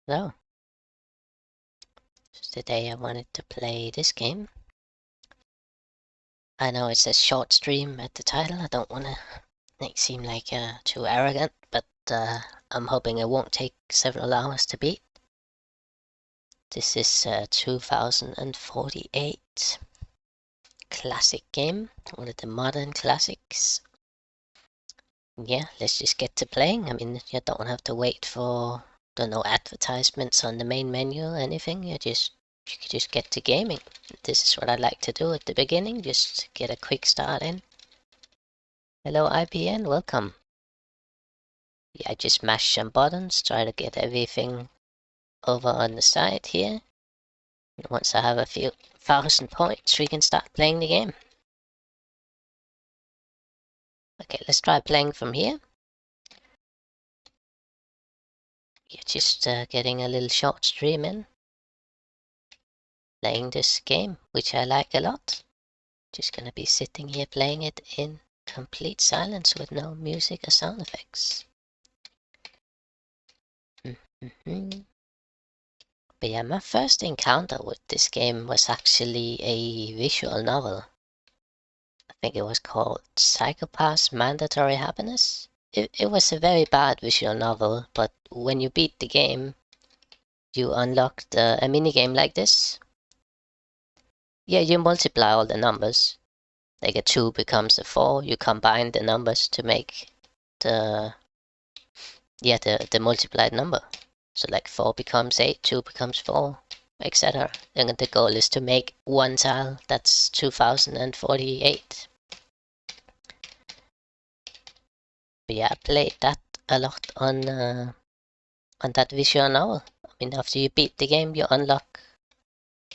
So, today I wanted to play this game. I know it says short stream at the title. I don't want to make seem like too arrogant, but I'm hoping it won't take several hours to beat. This is 2048 classic game, one of the modern classics. Yeah, let's just get to playing. I mean, you don't have to wait for, don't know, advertisements on the main menu or anything. You can just get to gaming. This is what I like to do at the beginning, just get a quick start in. Hello IPN, welcome. Yeah, I just mash some buttons, try to get everything over on the side here. And once I have a few thousand points, we can start playing the game. Okay, let's try playing from here. Yeah, just getting a little short stream in. Playing this game, which I like a lot. Just gonna be sitting here playing it in complete silence with no music or sound effects. But yeah, my first encounter with this game was actually a visual novel. I think it was called Psycho-Pass Mandatory Happiness. It was a very bad visual novel, but when you beat the game, you unlocked a minigame like this. Yeah, you multiply all the numbers. Like a 2 becomes a 4, you combine the numbers to make the multiplied number. So like 4 becomes 8, 2 becomes 4, etc. And the goal is to make one tile that's 2048. But yeah, I played that a lot on that visual novel. I mean, after you beat the game, you unlock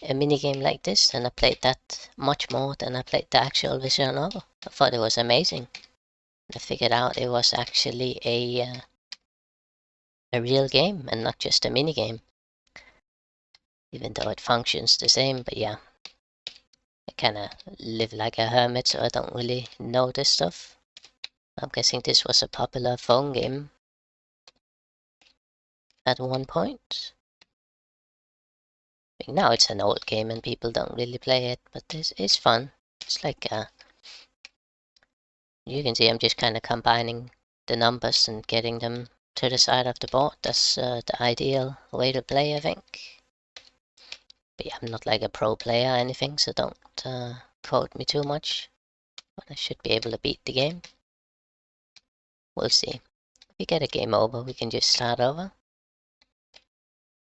a mini game like this, and I played that much more than I played the actual visual novel. I thought it was amazing. I figured out it was actually a real game and not just a mini game. Even though it functions the same, but yeah. I kinda live like a hermit, so I don't really know this stuff. I'm guessing this was a popular phone game at one point. I mean, now it's an old game and people don't really play it, but this is fun. It's like, you can see I'm just kind of combining the numbers and getting them to the side of the board. That's the ideal way to play, I think. But yeah, I'm not like a pro player or anything, so don't quote me too much. But I should be able to beat the game. We'll see. If we get a game over, we can just start over.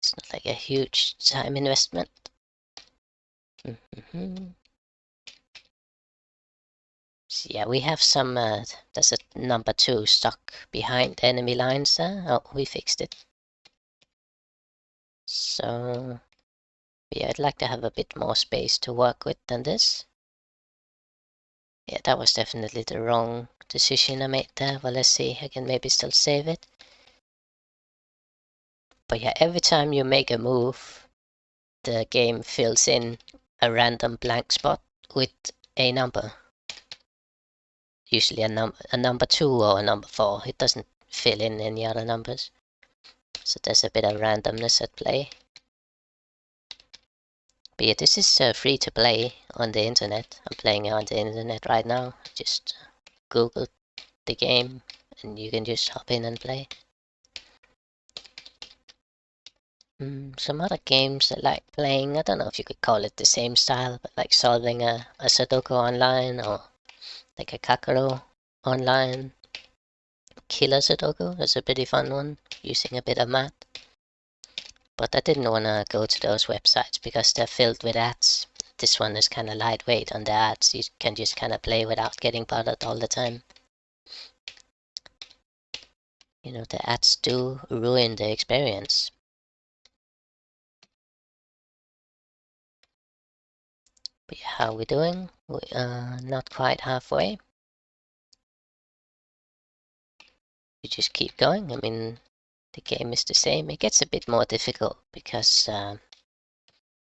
It's not like a huge time investment. So yeah, we have some, there's a number 2 stuck behind enemy lines there. Oh, we fixed it. So, yeah, I'd like to have a bit more space to work with than this. Yeah, that was definitely the wrong decision I made there. Well, let's see, I can maybe still save it. But yeah, every time you make a move, the game fills in a random blank spot with a number. Usually a number 2 or a number 4. It doesn't fill in any other numbers. So there's a bit of randomness at play. But yeah, this is free to play on the internet. I'm playing it on the internet right now. Just Google the game and you can just hop in and play. Some other games I like playing, I don't know if you could call it the same style, but like solving a Sudoku online or like a Kakaro online. Killer Sudoku is a pretty fun one, using a bit of math. But I didn't want to go to those websites because they're filled with ads. This one is kind of lightweight on the ads. You can just kind of play without getting bothered all the time. You know, the ads do ruin the experience. But how are we doing? We are not quite halfway. We just keep going. I mean, the game is the same. It gets a bit more difficult because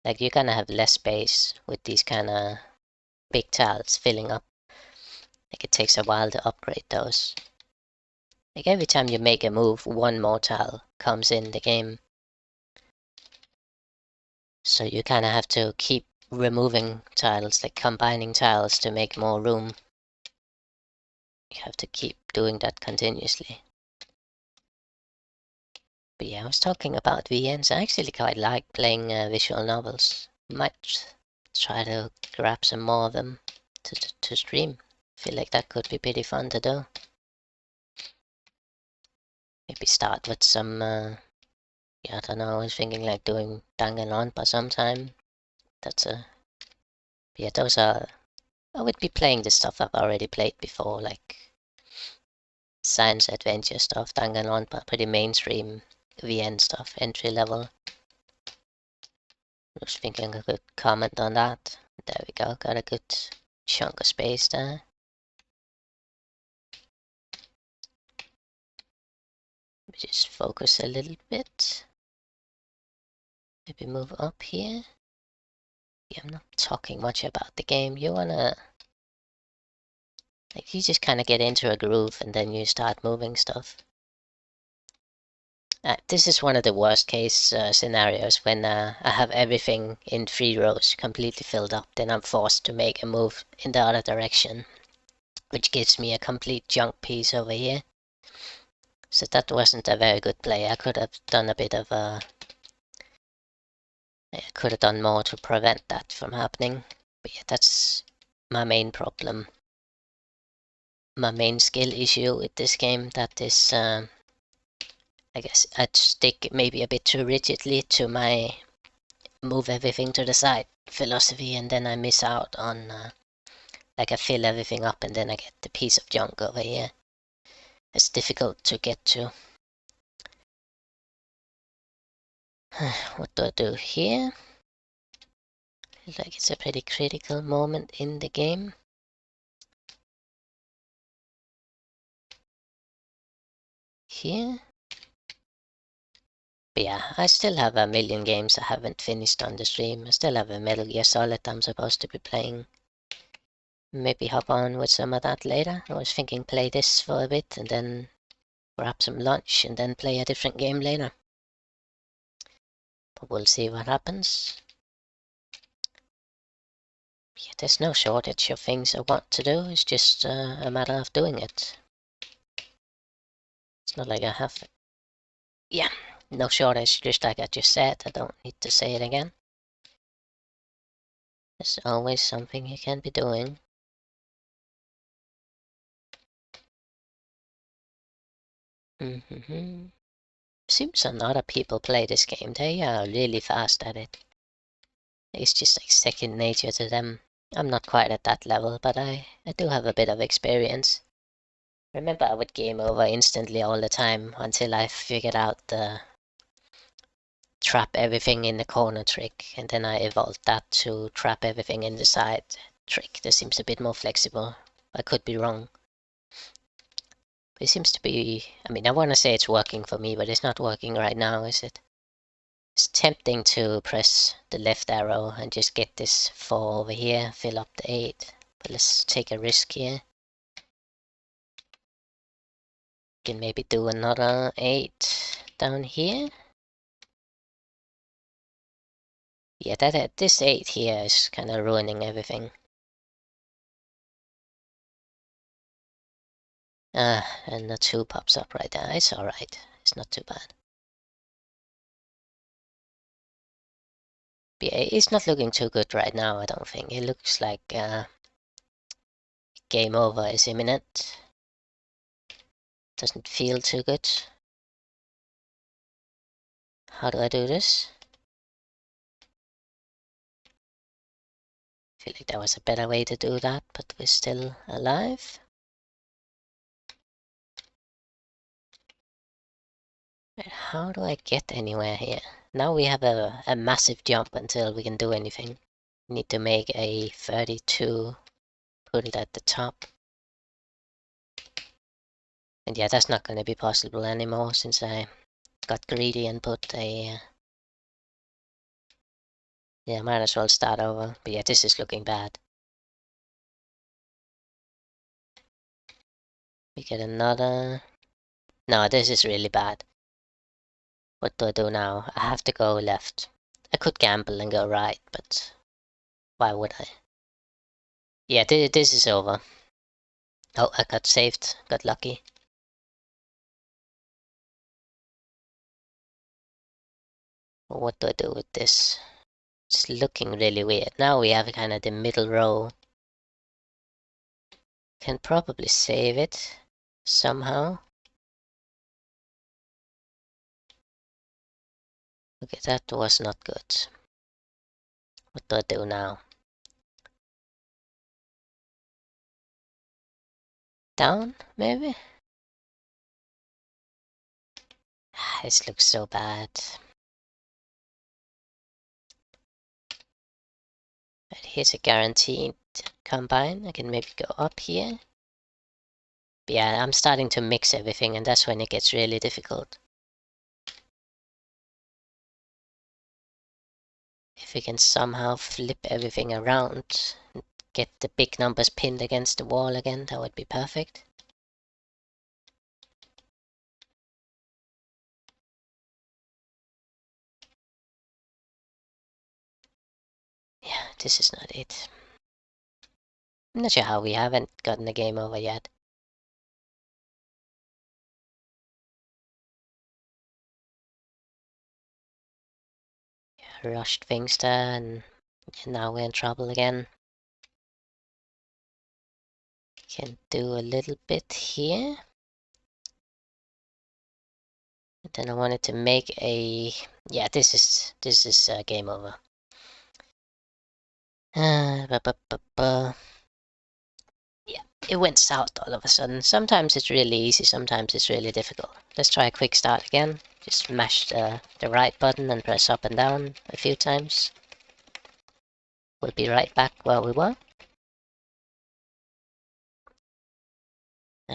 like you're gonna have less space with these kind of big tiles filling up. Like it takes a while to upgrade those. Like every time you make a move, one more tile comes in the game. So you kind of have to keep removing tiles, like combining tiles to make more room. You have to keep doing that continuously. But yeah, I was talking about VNs. I actually quite like playing visual novels. Might try to grab some more of them to stream. Feel like that could be pretty fun to do. Maybe start with some, yeah, I don't know, I was thinking like doing Danganronpa sometime. Yeah, those are, I would be playing the stuff I've already played before, like science adventure stuff, Danganronpa, pretty mainstream VN stuff, entry level. I was thinking I could comment on that. There we go, got a good chunk of space there. Just focus a little bit. Maybe move up here. Yeah, I'm not talking much about the game. You wanna, like, you just kind of get into a groove and then you start moving stuff. This is one of the worst case scenarios when I have everything in 3 rows completely filled up. Then I'm forced to make a move in the other direction, which gives me a complete junk piece over here. So that wasn't a very good play. I could have done a bit of I could have done more to prevent that from happening. But yeah, that's my main problem. My main skill issue with this game, that is, I guess I'd stick maybe a bit too rigidly to my move everything to the side philosophy, and then I miss out on, like, I fill everything up and then I get the piece of junk over here. It's difficult to get to. What do I do here? Feels like it's a pretty critical moment in the game. Here. But yeah, I still have a million games I haven't finished on the stream. I still have a Metal Gear Solid I'm supposed to be playing. Maybe hop on with some of that later. I was thinking play this for a bit and then grab some lunch and then play a different game later. But we'll see what happens. Yeah, there's no shortage of things I want to do. It's just a matter of doing it. It's not like I have... Yeah, no shortage, just like I just said. I don't need to say it again. There's always something you can be doing. Seems a lot of people play this game. They are really fast at it. It's just like second nature to them. I'm not quite at that level, but I do have a bit of experience. Remember, I would game over instantly all the time until I figured out the trap everything in the corner trick, and then I evolved that to trap everything in the side trick. This seems a bit more flexible. I could be wrong. But it seems to be, I mean, I want to say it's working for me, but it's not working right now, is it? It's tempting to press the left arrow and just get this 4 over here, fill up the 8. But let's take a risk here. Can maybe do another 8 down here. Yeah, this 8 here is kind of ruining everything. And the 2 pops up right there. It's alright. It's not too bad. But yeah, it's not looking too good right now, I don't think. It looks like game over is imminent. Doesn't feel too good. How do I do this? I feel like there was a better way to do that, but we're still alive. How do I get anywhere here? Now we have a massive jump until we can do anything. We need to make a 32, put it at the top. And yeah, that's not going to be possible anymore since I got greedy and put a... yeah, might as well start over. But yeah, this is looking bad. We get another... No, this is really bad. What do I do now? I have to go left. I could gamble and go right, but why would I? Yeah, this is over. Oh, I got saved. Got lucky. What do I do with this? It's looking really weird. Now we have kind of the middle row. Can probably save it somehow. Okay, that was not good. What do I do now? Down, maybe? This looks so bad. But here's a guaranteed combine. I can maybe go up here. But yeah, I'm starting to mix everything, and that's when it gets really difficult. If we can somehow flip everything around and get the big numbers pinned against the wall again, that would be perfect. Yeah, this is not it. I'm not sure how we haven't gotten the game over yet. Yeah, rushed things there, and now we're in trouble again. Can do a little bit here. And then I wanted to make a... Yeah, this is game over. Yeah, it went south all of a sudden. Sometimes it's really easy, sometimes it's really difficult. Let's try a quick start again. Just mash the right button and press up and down a few times. We'll be right back where we were.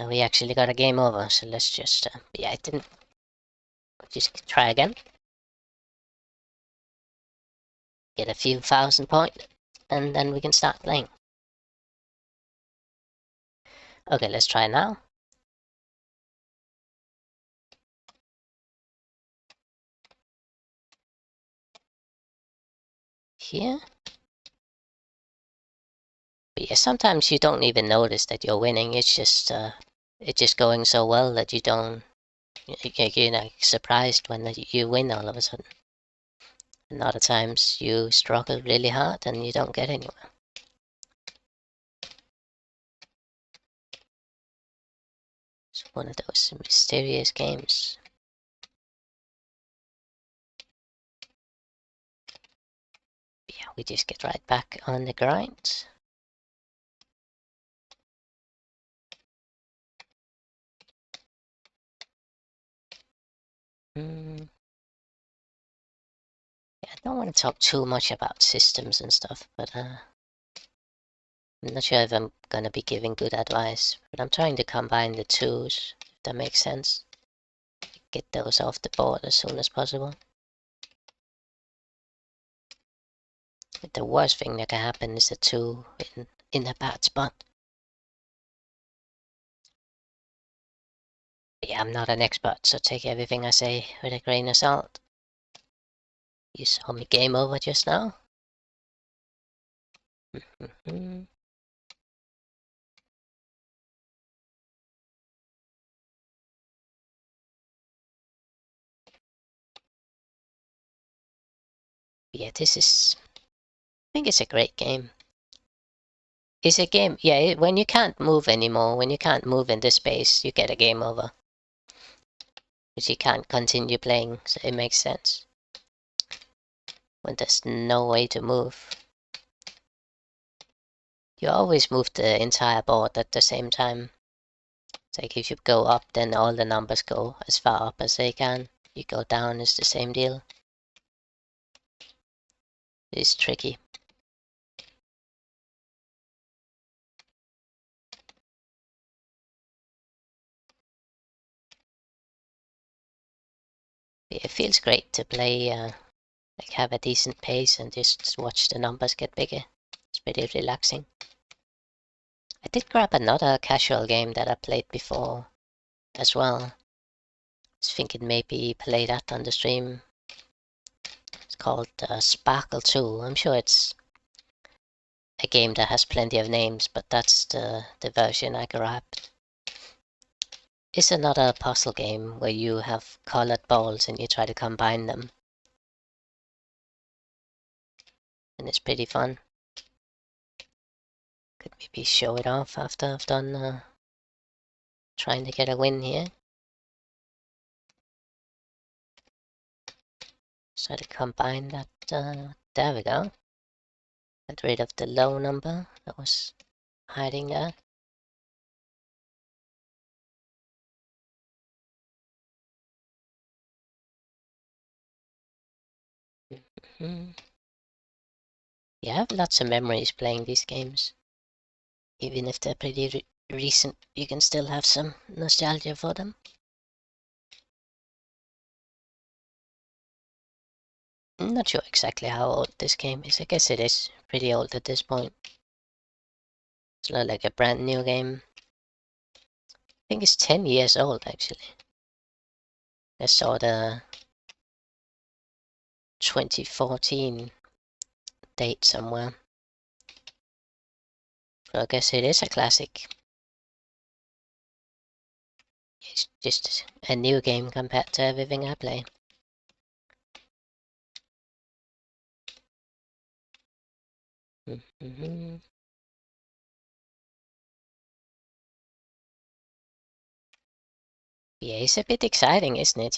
We actually got a game over, so let's just... yeah, it didn't... Just try again. Get a few thousand points, and then we can start playing. Okay, let's try now. Here. But yeah, sometimes you don't even notice that you're winning. It's just going so well that you don't... You're like surprised when you win all of a sudden. And other times you struggle really hard and you don't get anywhere. It's one of those mysterious games. Yeah, we just get right back on the grind. Yeah, I don't want to talk too much about systems and stuff, but I'm not sure if I'm gonna be giving good advice. But I'm trying to combine the twos, if that makes sense. Get those off the board as soon as possible. But the worst thing that can happen is a two in a bad spot. Yeah, I'm not an expert, so take everything I say with a grain of salt. You saw me game over just now? Yeah, this is... I think it's a great game. It's a game, yeah, when you can't move anymore, when you can't move in this space, you get a game over. Because you can't continue playing, so it makes sense. When there's no way to move. You always move the entire board at the same time. It's like if you go up, then all the numbers go as far up as they can. You go down, it's the same deal. It's tricky. It feels great to play, like have a decent pace and just watch the numbers get bigger. It's pretty relaxing. I did grab another casual game that I played before as well. I was thinking maybe play that on the stream. It's called Sparkle 2. I'm sure it's a game that has plenty of names, but that's the version I grabbed. It's another puzzle game where you have colored balls and you try to combine them. And it's pretty fun. Could maybe show it off after I've done trying to get a win here. Try to combine that. There we go. Get rid of the low number that was hiding there. Yeah, I have lots of memories playing these games. Even if they're pretty recent, you can still have some nostalgia for them. I'm not sure exactly how old this game is. I guess it is pretty old at this point. It's not like a brand new game. I think it's 10 years old actually. I saw the 2014 date somewhere. So I guess it is a classic. It's just a new game compared to everything I play. Yeah, it's a bit exciting, isn't it?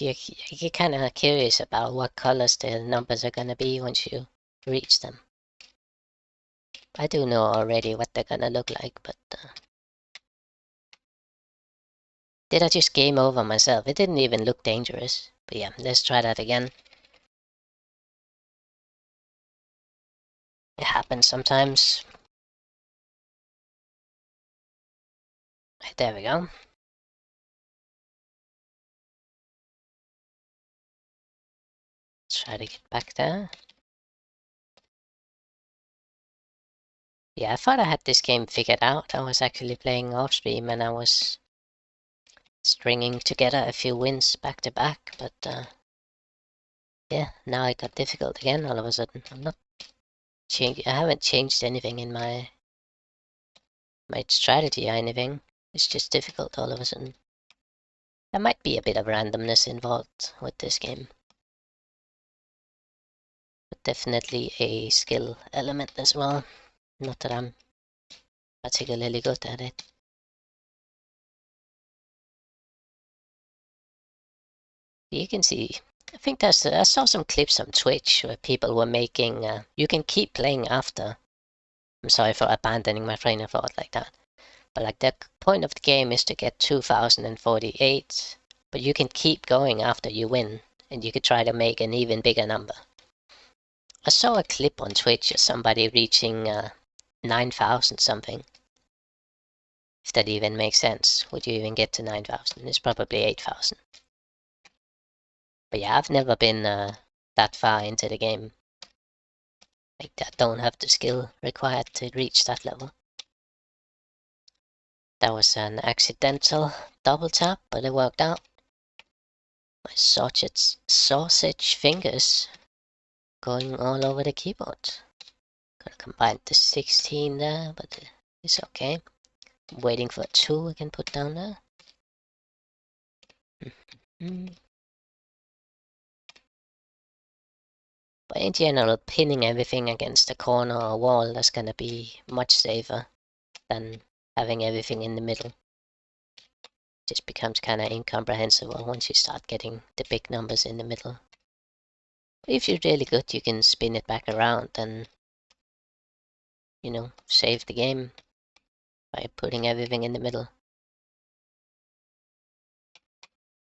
You're kind of curious about what colors the numbers are gonna be once you reach them. I do know already what they're gonna look like, but did I just game over myself? It didn't even look dangerous. But yeah, let's try that again. It happens sometimes. There we go. Let's try to get back there. Yeah, I thought I had this game figured out. I was actually playing off stream and I was stringing together a few wins back to back, but yeah, now it got difficult again all of a sudden. I haven't changed anything in my strategy or anything. It's just difficult all of a sudden. There might be a bit of randomness involved with this game. But definitely a skill element as well. Not that I'm particularly good at it. You can see, I think I saw some clips on Twitch where people were making, you can keep playing after. I'm sorry for abandoning my train of thought like that. But like the point of the game is to get 2048, but you can keep going after you win, and you could try to make an even bigger number. I saw a clip on Twitch of somebody reaching 9,000 something. If that even makes sense. Would you even get to 9,000? It's probably 8,000. But yeah, I've never been that far into the game. Like, I don't have the skill required to reach that level. That was an accidental double tap, but it worked out. My sausage fingers going all over the keyboard. Gotta combine the 16 there, but it's okay. I'm waiting for a 2 I can put down there. But in general, pinning everything against a corner or wall, that's gonna be much safer than having everything in the middle. It just becomes kind of incomprehensible once you start getting the big numbers in the middle. But if you're really good, you can spin it back around and, you know, save the game by putting everything in the middle.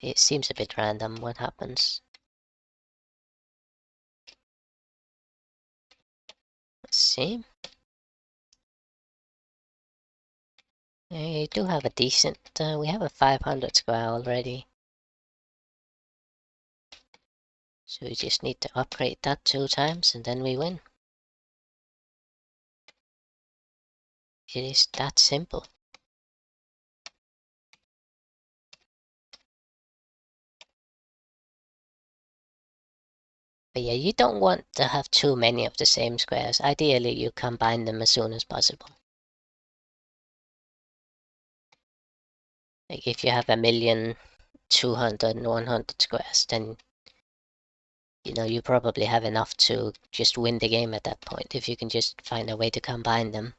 It seems a bit random what happens. Let's see. I do have a decent, we have a 500 square already. So we just need to upgrade that 2 times and then we win. It is that simple. But yeah, you don't want to have too many of the same squares. Ideally, you combine them as soon as possible. Like if you have 1,200,000 and 100 squares, then you probably have enough to just win the game at that point, if you can just find a way to combine them.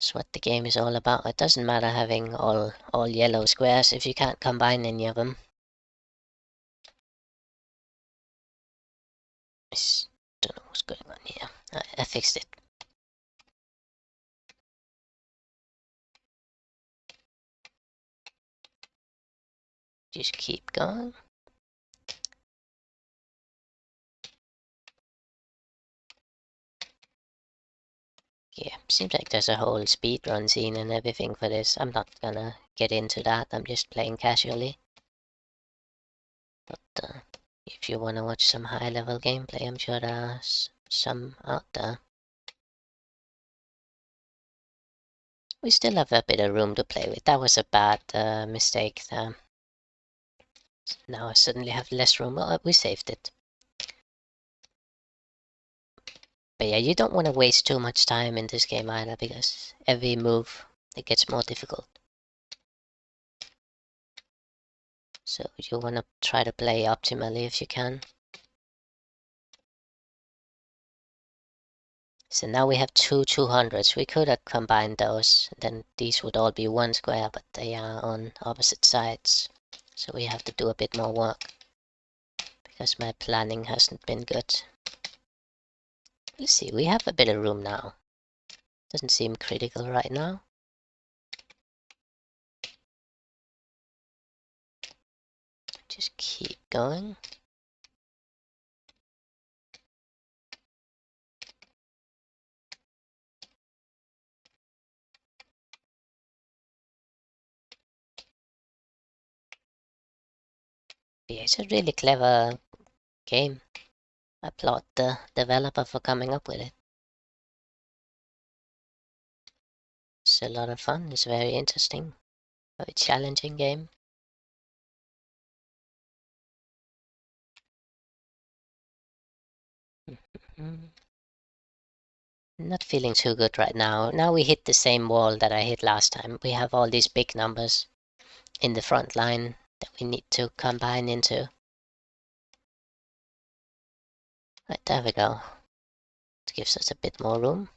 That's what the game is all about. It doesn't matter having all yellow squares if you can't combine any of them. I don't know what's going on here. I fixed it. Just keep going. Yeah, seems like there's a whole speedrun scene and everything for this. I'm not gonna get into that, I'm just playing casually. But if you wanna watch some high-level gameplay, I'm sure there's some out there. We still have a bit of room to play with. That was a bad mistake there. Now I suddenly have less room. Oh, we saved it. But yeah, you don't want to waste too much time in this game either, because every move, it gets more difficult. So you want to try to play optimally if you can. So now we have two 200s. We could have combined those, then these would all be one square, but they are on opposite sides. So we have to do a bit more work, because my planning hasn't been good. Let's see, we have a bit of room now. Doesn't seem critical right now. Just keep going. Yeah, it's a really clever game. I applaud the developer for coming up with it. It's a lot of fun. It's very interesting. Very challenging game. Not feeling too good right now. Now we hit the same wall that I hit last time. We have all these big numbers in the front line that we need to combine into. Right, there we go. It gives us a bit more room.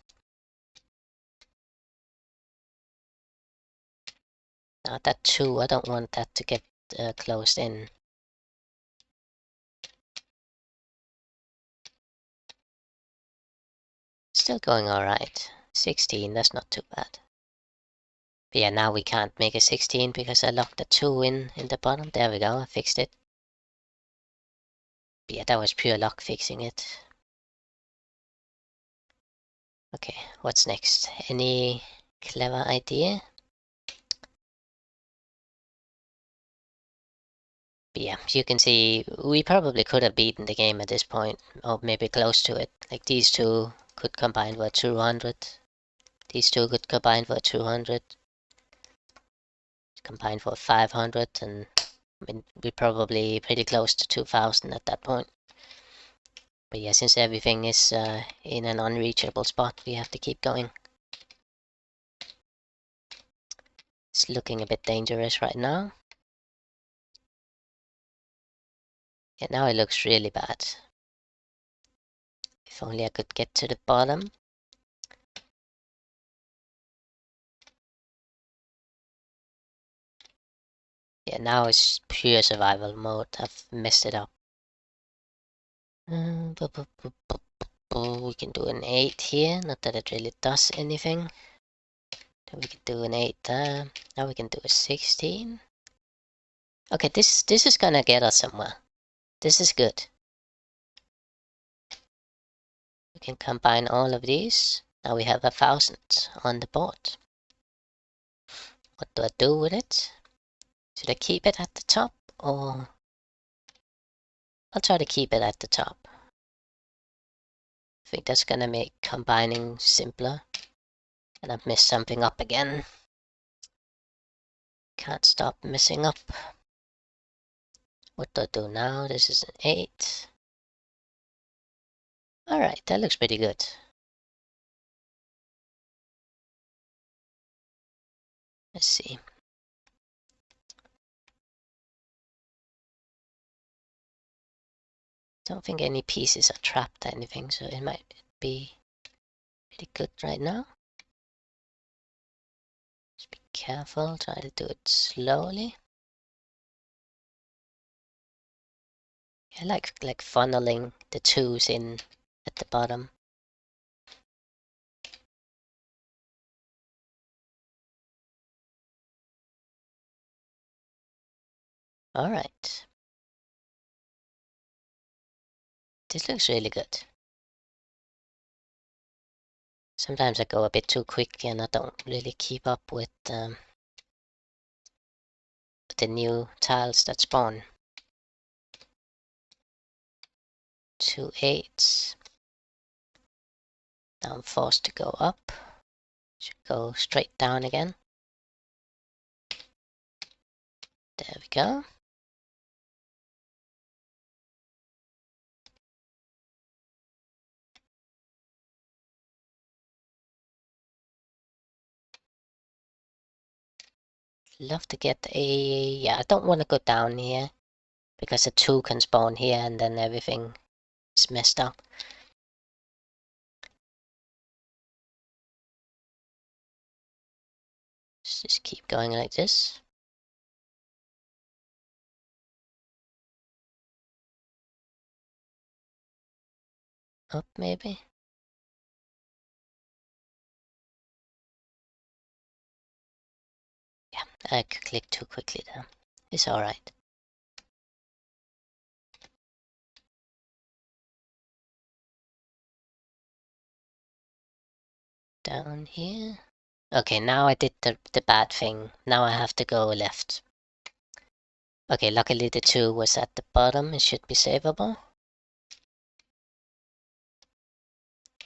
Now that 2, I don't want that to get closed in. Still going alright. 16, that's not too bad. But yeah, now we can't make a 16 because I locked the 2 in the bottom. There we go, I fixed it. But yeah, that was pure luck fixing it. Okay, what's next? Any clever idea? But yeah, you can see we probably could have beaten the game at this point, or maybe close to it. Like these two could combine for 200. These two could combine for 200. Combine for 500, and I mean, we're probably pretty close to 2,000 at that point. But yeah, since everything is in an unreachable spot, we have to keep going. It's looking a bit dangerous right now. Yeah, now it looks really bad. If only I could get to the bottom. Yeah, now it's pure survival mode. I've messed it up. We can do an 8 here, not that it really does anything. Then we can do an 8 there. Now we can do a 16. Okay, this is gonna get us somewhere. This is good. We can combine all of these. Now we have 1,000 on the board. What do I do with it? Should I keep it at the top, or... I'll try to keep it at the top. I think that's gonna make combining simpler. And I've messed something up again. Can't stop messing up. What do I do now? This is an 8. Alright, that looks pretty good. Let's see. Don't think any pieces are trapped or anything, so it might be pretty good right now. Just be careful, try to do it slowly. I like funneling the 2s in at the bottom. Alright. This looks really good. Sometimes I go a bit too quick and I don't really keep up with the new tiles that spawn. 2 8s. Now I'm forced to go up. Should go straight down again. There we go. Love to get a... yeah, I don't want to go down here because a 2 can spawn here and then everything is messed up. Let's just keep going like this. Up maybe? Yeah, I clicked too quickly there. It's alright. Down here. Okay, now I did the bad thing. Now I have to go left. Okay, luckily the 2 was at the bottom. It should be savable.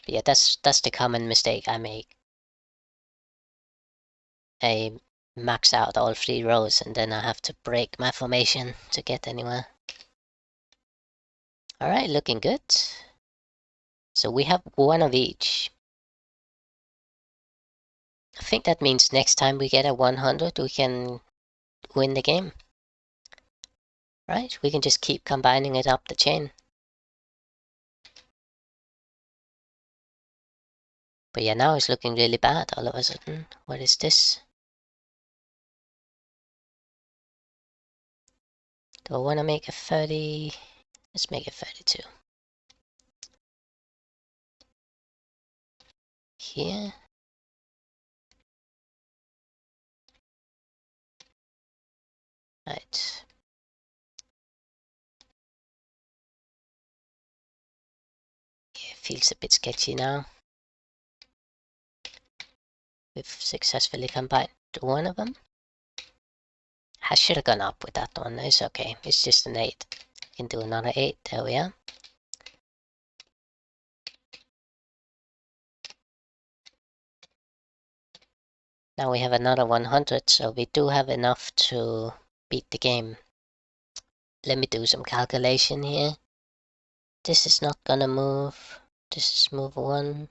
But yeah, that's the common mistake I make. I max out all 3 rows and then I have to break my formation to get anywhere. Alright, looking good. So we have 1 of each. I think that means next time we get a 100 we can win the game. Right? We can just keep combining it up the chain. But yeah, now it's looking really bad all of a sudden. What is this? Do I want to make a 30? Let's make it 32. Here. Right. Yeah, it feels a bit sketchy now. We've successfully combined 1 of them. I should have gone up with that one. It's okay. It's just an 8. I can do another 8. There we are. Now we have another 100, so we do have enough to beat the game. Let me do some calculation here. This is not gonna move. This is move 1.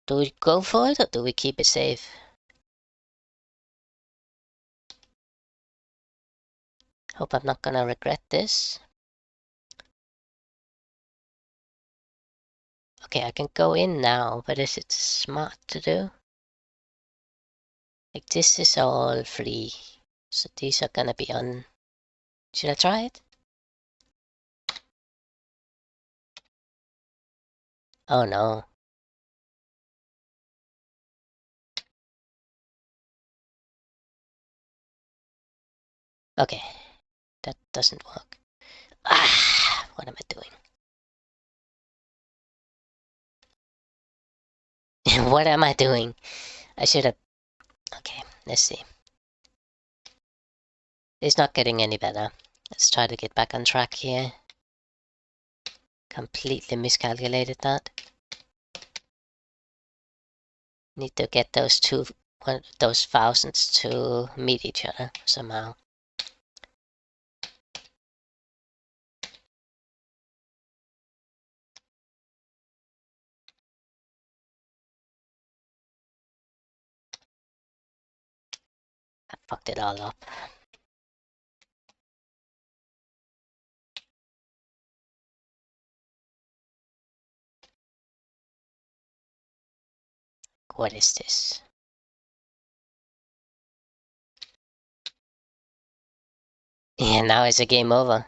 Do we go for it or do we keep it safe? Hope I'm not gonna regret this. Okay, I can go in now, but is it smart to do? Like this is all free, so these are gonna be on. Should I try it? Oh no. Okay, that doesn't work. Ah, what am I doing? What am I doing? I should have... Okay, let's see. It's not getting any better. Let's try to get back on track here. Completely miscalculated that. Need to get those 2 those thousands to meet each other somehow. I fucked it all up. What is this? Yeah, now it's a game over.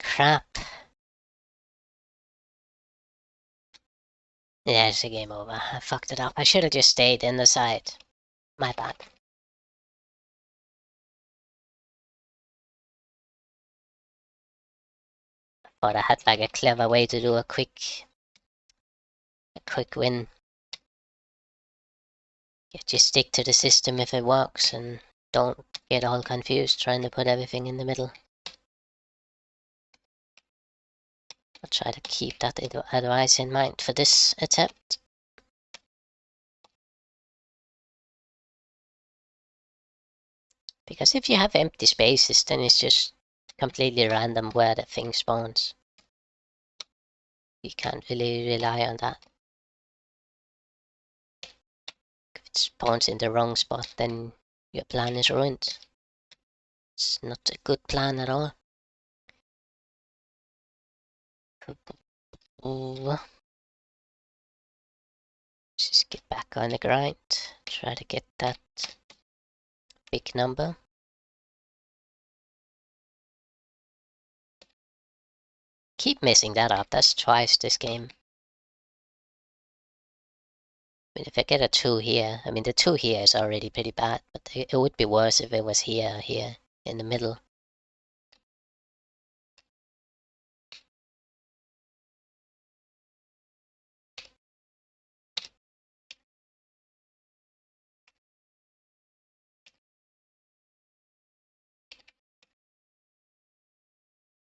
Crap. Yeah, it's a game over. I fucked it up. I should have just stayed in the side. My bad. But I had like a clever way to do a quick win. You just stick to the system if it works and don't get all confused trying to put everything in the middle. I'll try to keep that advice in mind for this attempt. Because if you have empty spaces, then it's just completely random where the thing spawns. You can't really rely on that. If it spawns in the wrong spot, then your plan is ruined. It's not a good plan at all. Ooh. Just get back on the grind. Try to get that big number. Keep messing that up. That's twice this game. I mean, if I get a 2 here, I mean, the 2 here is already pretty bad, but it would be worse if it was here in the middle.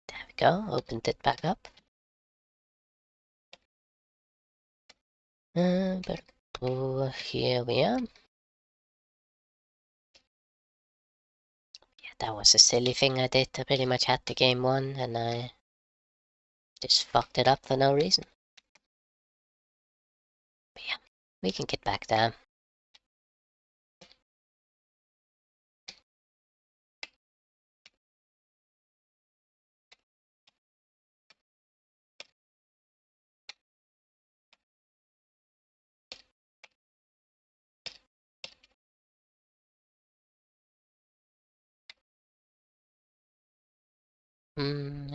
There we go, opened it back up. But here we are. Yeah, that was a silly thing I did. I pretty much had the game won and I just fucked it up for no reason. But yeah, we can get back there.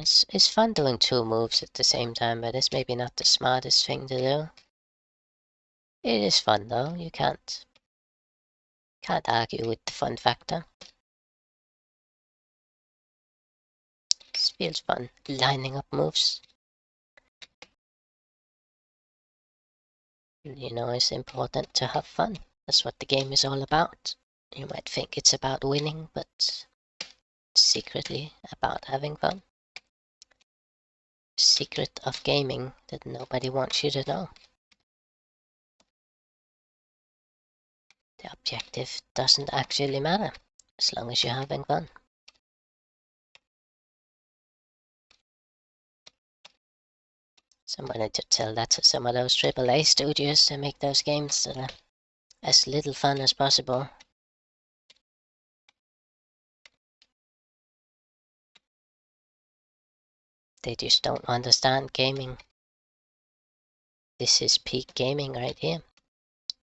It's fun doing 2 moves at the same time, but it's maybe not the smartest thing to do. It is fun though, you can't argue with the fun factor. It feels fun, lining up moves. You know, it's important to have fun. That's what the game is all about. You might think it's about winning, but it's secretly about having fun. Secret of gaming that nobody wants you to know. The objective doesn't actually matter, as long as you're having fun. So I'm gonna tell that to some of those AAA studios to make those games as little fun as possible. They just don't understand gaming. This is peak gaming right here.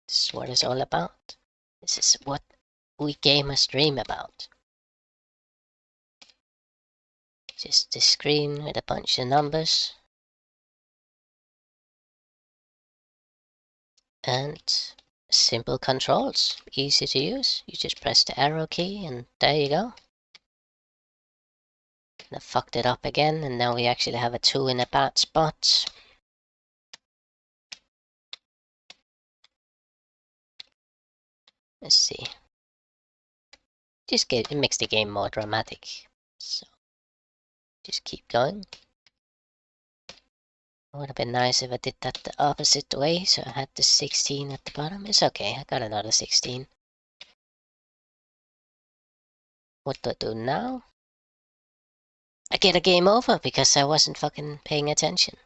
This is what it's all about. This is what we gamers dream about. Just the screen with a bunch of numbers. And simple controls, easy to use. You just press the arrow key and there you go. And I fucked it up again and now we actually have a 2 in a bad spot. Let's see. It makes the game more dramatic. So just keep going. It would have been nice if I did that the opposite way, so I had the 16 at the bottom. It's okay, I got another 16. What do I do now? I get a game over because I wasn't fucking paying attention.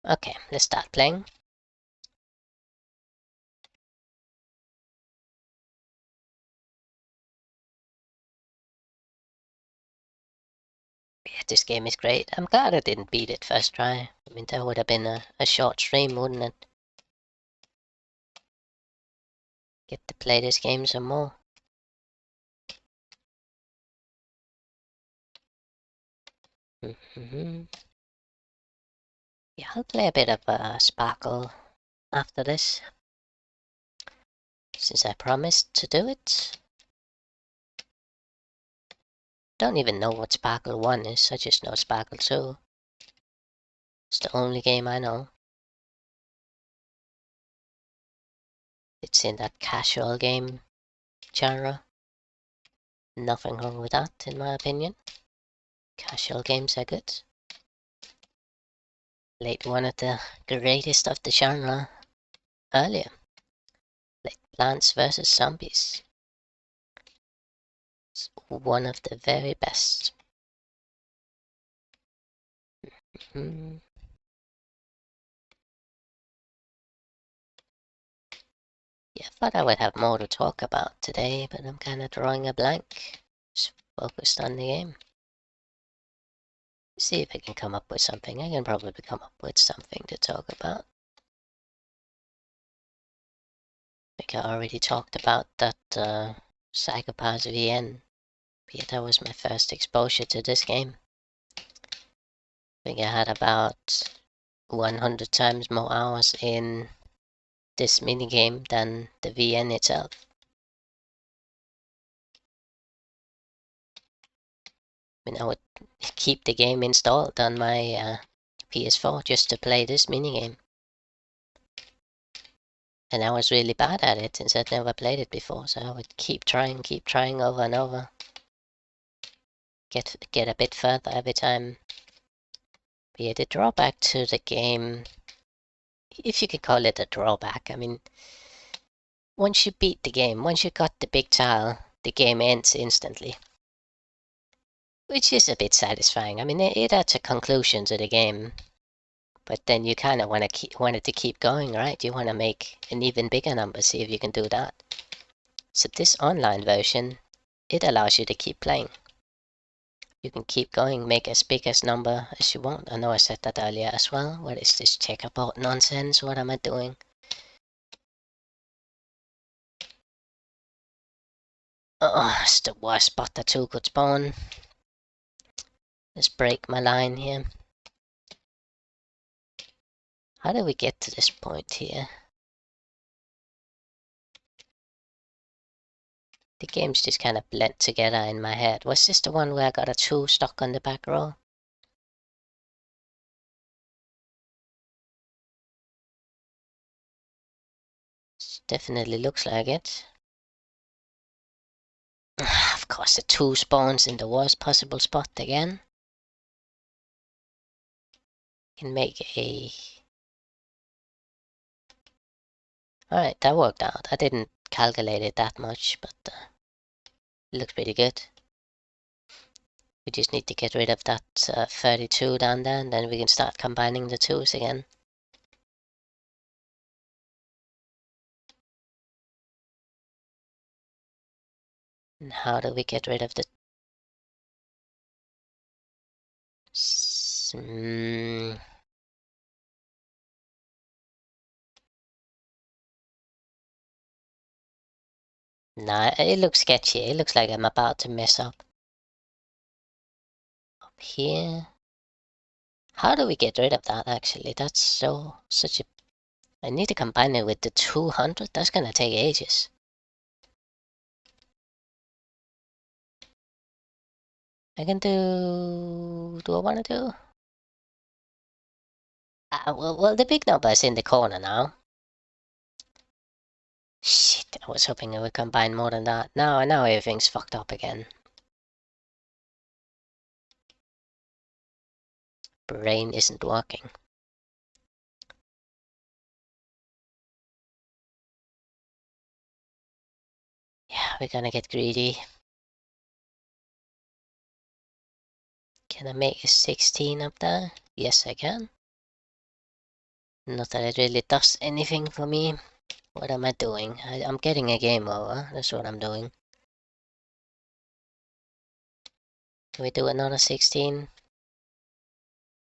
Okay, let's start playing. Yeah, this game is great. I'm glad I didn't beat it first try. I mean, that would have been a short stream, wouldn't it? Get to play this game some more. Yeah, I'll play a bit of Sparkle after this, since I promised to do it. Don't even know what Sparkle 1 is, I just know Sparkle 2. It's the only game I know. It's in that casual game genre. Nothing wrong with that, in my opinion. Casual games are good. Played one of the greatest of the genre earlier. Like Plants vs. Zombies. It's one of the very best. Yeah, I thought I would have more to talk about today, but I'm kind of drawing a blank. Just focused on the game. See if I can come up with something. I can probably come up with something to talk about. I think I already talked about that Psycho-Pass VN. Yeah, that was my first exposure to this game. I think I had about 100 times more hours in this minigame than the VN itself. I mean, I would keep the game installed on my PS4 just to play this minigame. And I was really bad at it since I'd never played it before, so I would keep trying over and over. Get a bit further every time. But yeah, the drawback to the game, if you could call it a drawback, I mean, once you beat the game, once you got the big tile, the game ends instantly. Which is a bit satisfying. I mean, it adds a conclusion to the game. But then you kind of want it to keep going, right? You want to make an even bigger number, see if you can do that. So this online version, it allows you to keep playing. You can keep going, make as big as number as you want. I know I said that earlier as well. What is this checkerboard nonsense? What am I doing? Oh, it's the worst spot that two could spawn. Let's break my line here. How do we get to this point here? The games just kind of blend together in my head. Was this the one where I got a 2 stuck on the back row? Definitely looks like it. Of course, the 2 spawns in the worst possible spot again. Can make a... Alright, that worked out. I didn't calculate it that much, but it looks pretty good. We just need to get rid of that 32 down there, and then we can start combining the 2s again. And how do we get rid of the... Nah, it looks sketchy. It looks like I'm about to mess up. Up here. How do we get rid of that, actually? That's such a... I need to combine it with the 200. That's gonna take ages. I can do... Do I want to do? Well, the big number is in the corner now. Shit, I was hoping it would combine more than that. Now everything's fucked up again. brain isn't working. Yeah, we're gonna get greedy. Can I make a 16 up there? Yes, I can. Not that it really does anything for me. What am I doing? I'm getting a game over. That's what I'm doing. Can we do another 16?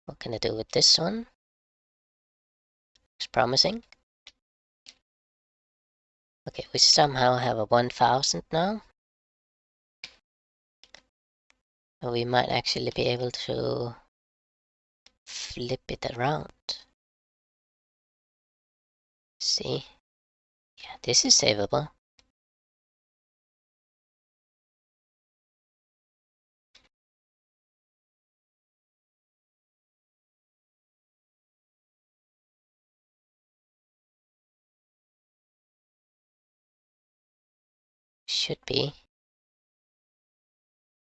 What can I do with this one? It's promising. Okay, we somehow have a 1000 now. And we might actually be able to flip it around. See? Yeah, this is savable. Should be.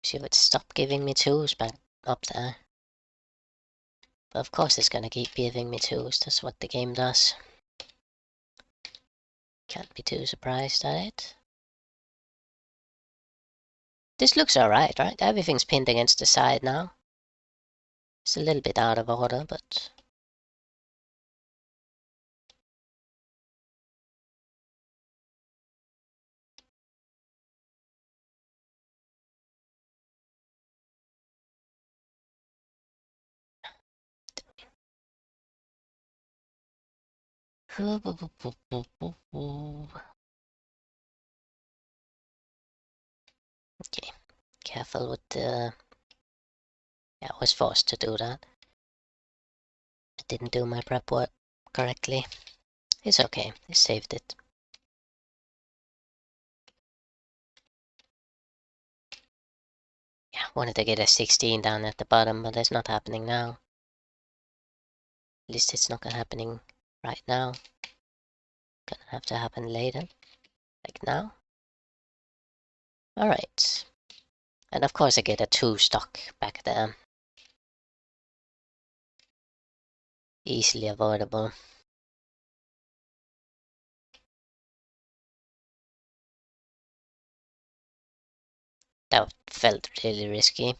She would stop giving me twos back up there. But of course it's gonna keep giving me twos. That's what the game does. Can't be too surprised at it. This looks alright, right? Everything's pinned against the side now. It's a little bit out of order, but... Okay, careful with the... Yeah, I was forced to do that. I didn't do my prep work correctly. It's okay, I saved it. Yeah, wanted to get a 16 down at the bottom, but it's not happening now. At least it's not happening right now. Gonna have to happen later. Like now. Alright. And of course I get a 2 stock back there. Easily avoidable. That felt really risky.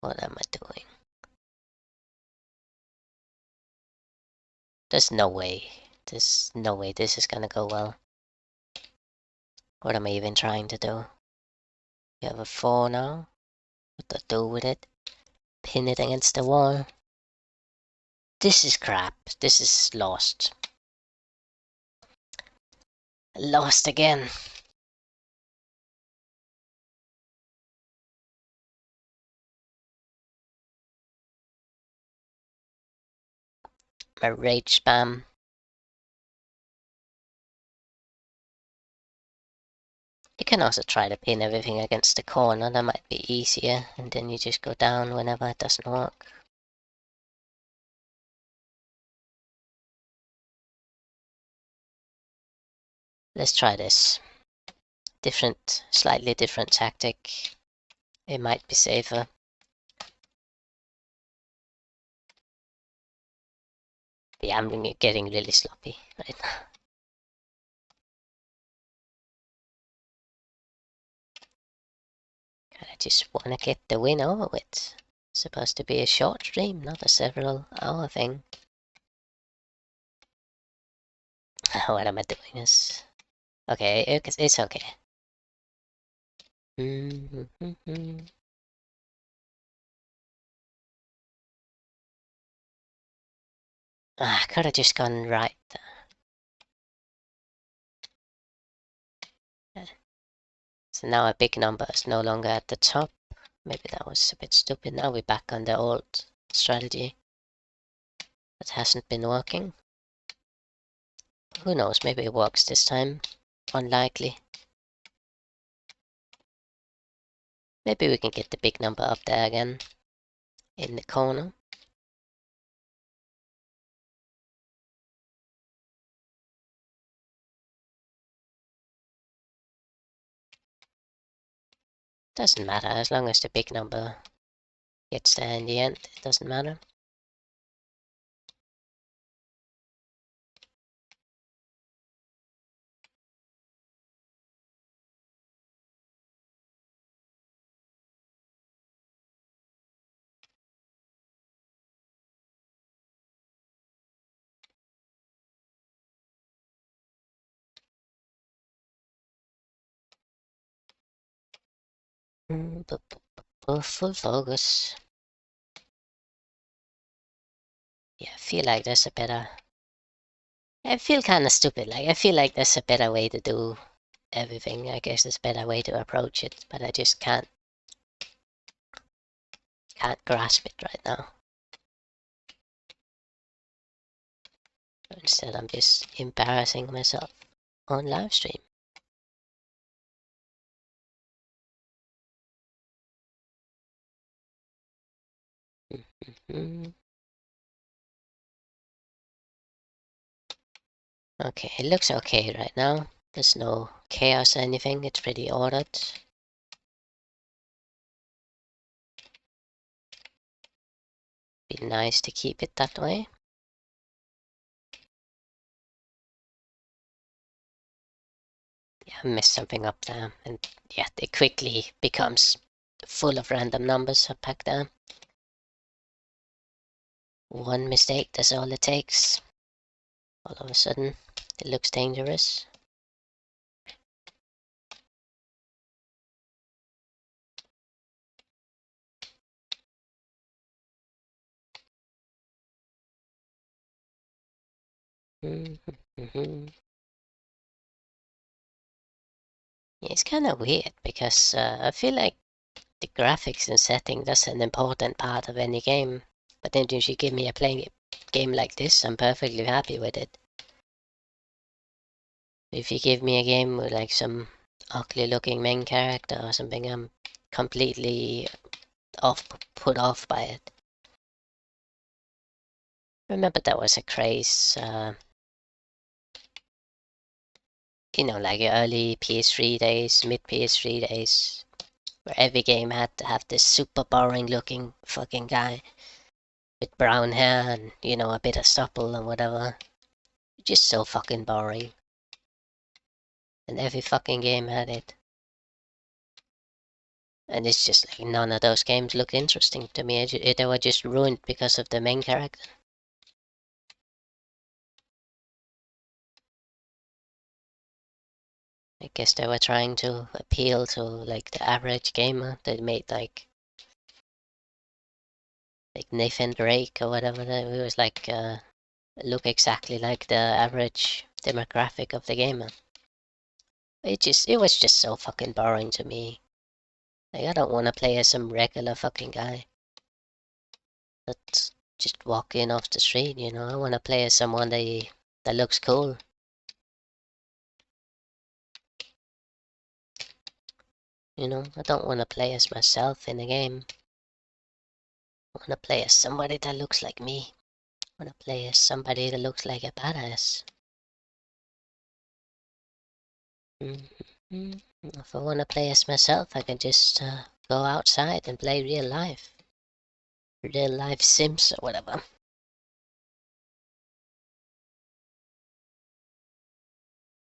What am I doing? There's no way. There's no way this is gonna go well. What am I even trying to do? We have a 4 now. What do I do with it? Pin it against the wall. This is crap. This is lost. Lost again. My rage spam. You can also try to pin everything against the corner, that might be easier, and then you just go down whenever it doesn't work. Let's try this. Slightly different tactic. It might be safer. Yeah, I'm getting really sloppy right now. I just wanna get the win over with. It's supposed to be a short stream, not a several hour thing. What am I doing this? Okay, it's okay. Ah, could have just gone right. So now a big number is no longer at the top. Maybe that was a bit stupid. Now we're back on the old strategy. That hasn't been working. Who knows, maybe it works this time. Unlikely. Maybe we can get the big number up there again. In the corner. Doesn't matter, as long as the big number gets there in the end, it doesn't matter. Full focus. Yeah, I feel like there's a better... I feel kind of stupid, like I feel like there's a better way to do everything. I guess there's a better way to approach it, but I just can't grasp it right now. Instead, I'm just embarrassing myself on live stream. Okay, it looks okay right now. There's no chaos or anything, it's pretty ordered. Be nice to keep it that way. Yeah, I messed something up there, and yeah, it quickly becomes full of random numbers packed there. One mistake, that's all it takes. All of a sudden, it looks dangerous. Yeah, it's kind of weird because I feel like the graphics and setting, that's an important part of any game. But then if you give me a game like this, I'm perfectly happy with it. If you give me a game with like some ugly looking main character or something, I'm completely put off by it. Remember that was a craze, you know, like early PS3 days, mid PS3 days, where every game had to have this super boring looking fucking guy with brown hair and, you know, a bit of stubble and whatever. Just so fucking boring. And every fucking game had it. And it's just like none of those games look interesting to me. They were just ruined because of the main character. I guess they were trying to appeal to like the average gamer. They made like Nathan Drake or whatever. It was like look exactly like the average demographic of the gamer. It was just so fucking boring to me. Like I don't want to play as some regular fucking guy that's just walking off the street. You know, I want to play as someone that looks cool. You know, I don't want to play as myself in a game. I want to play as somebody that looks like me. I want to play as somebody that looks like a badass. If I want to play as myself, I can just go outside and play real life. Real life Sims or whatever.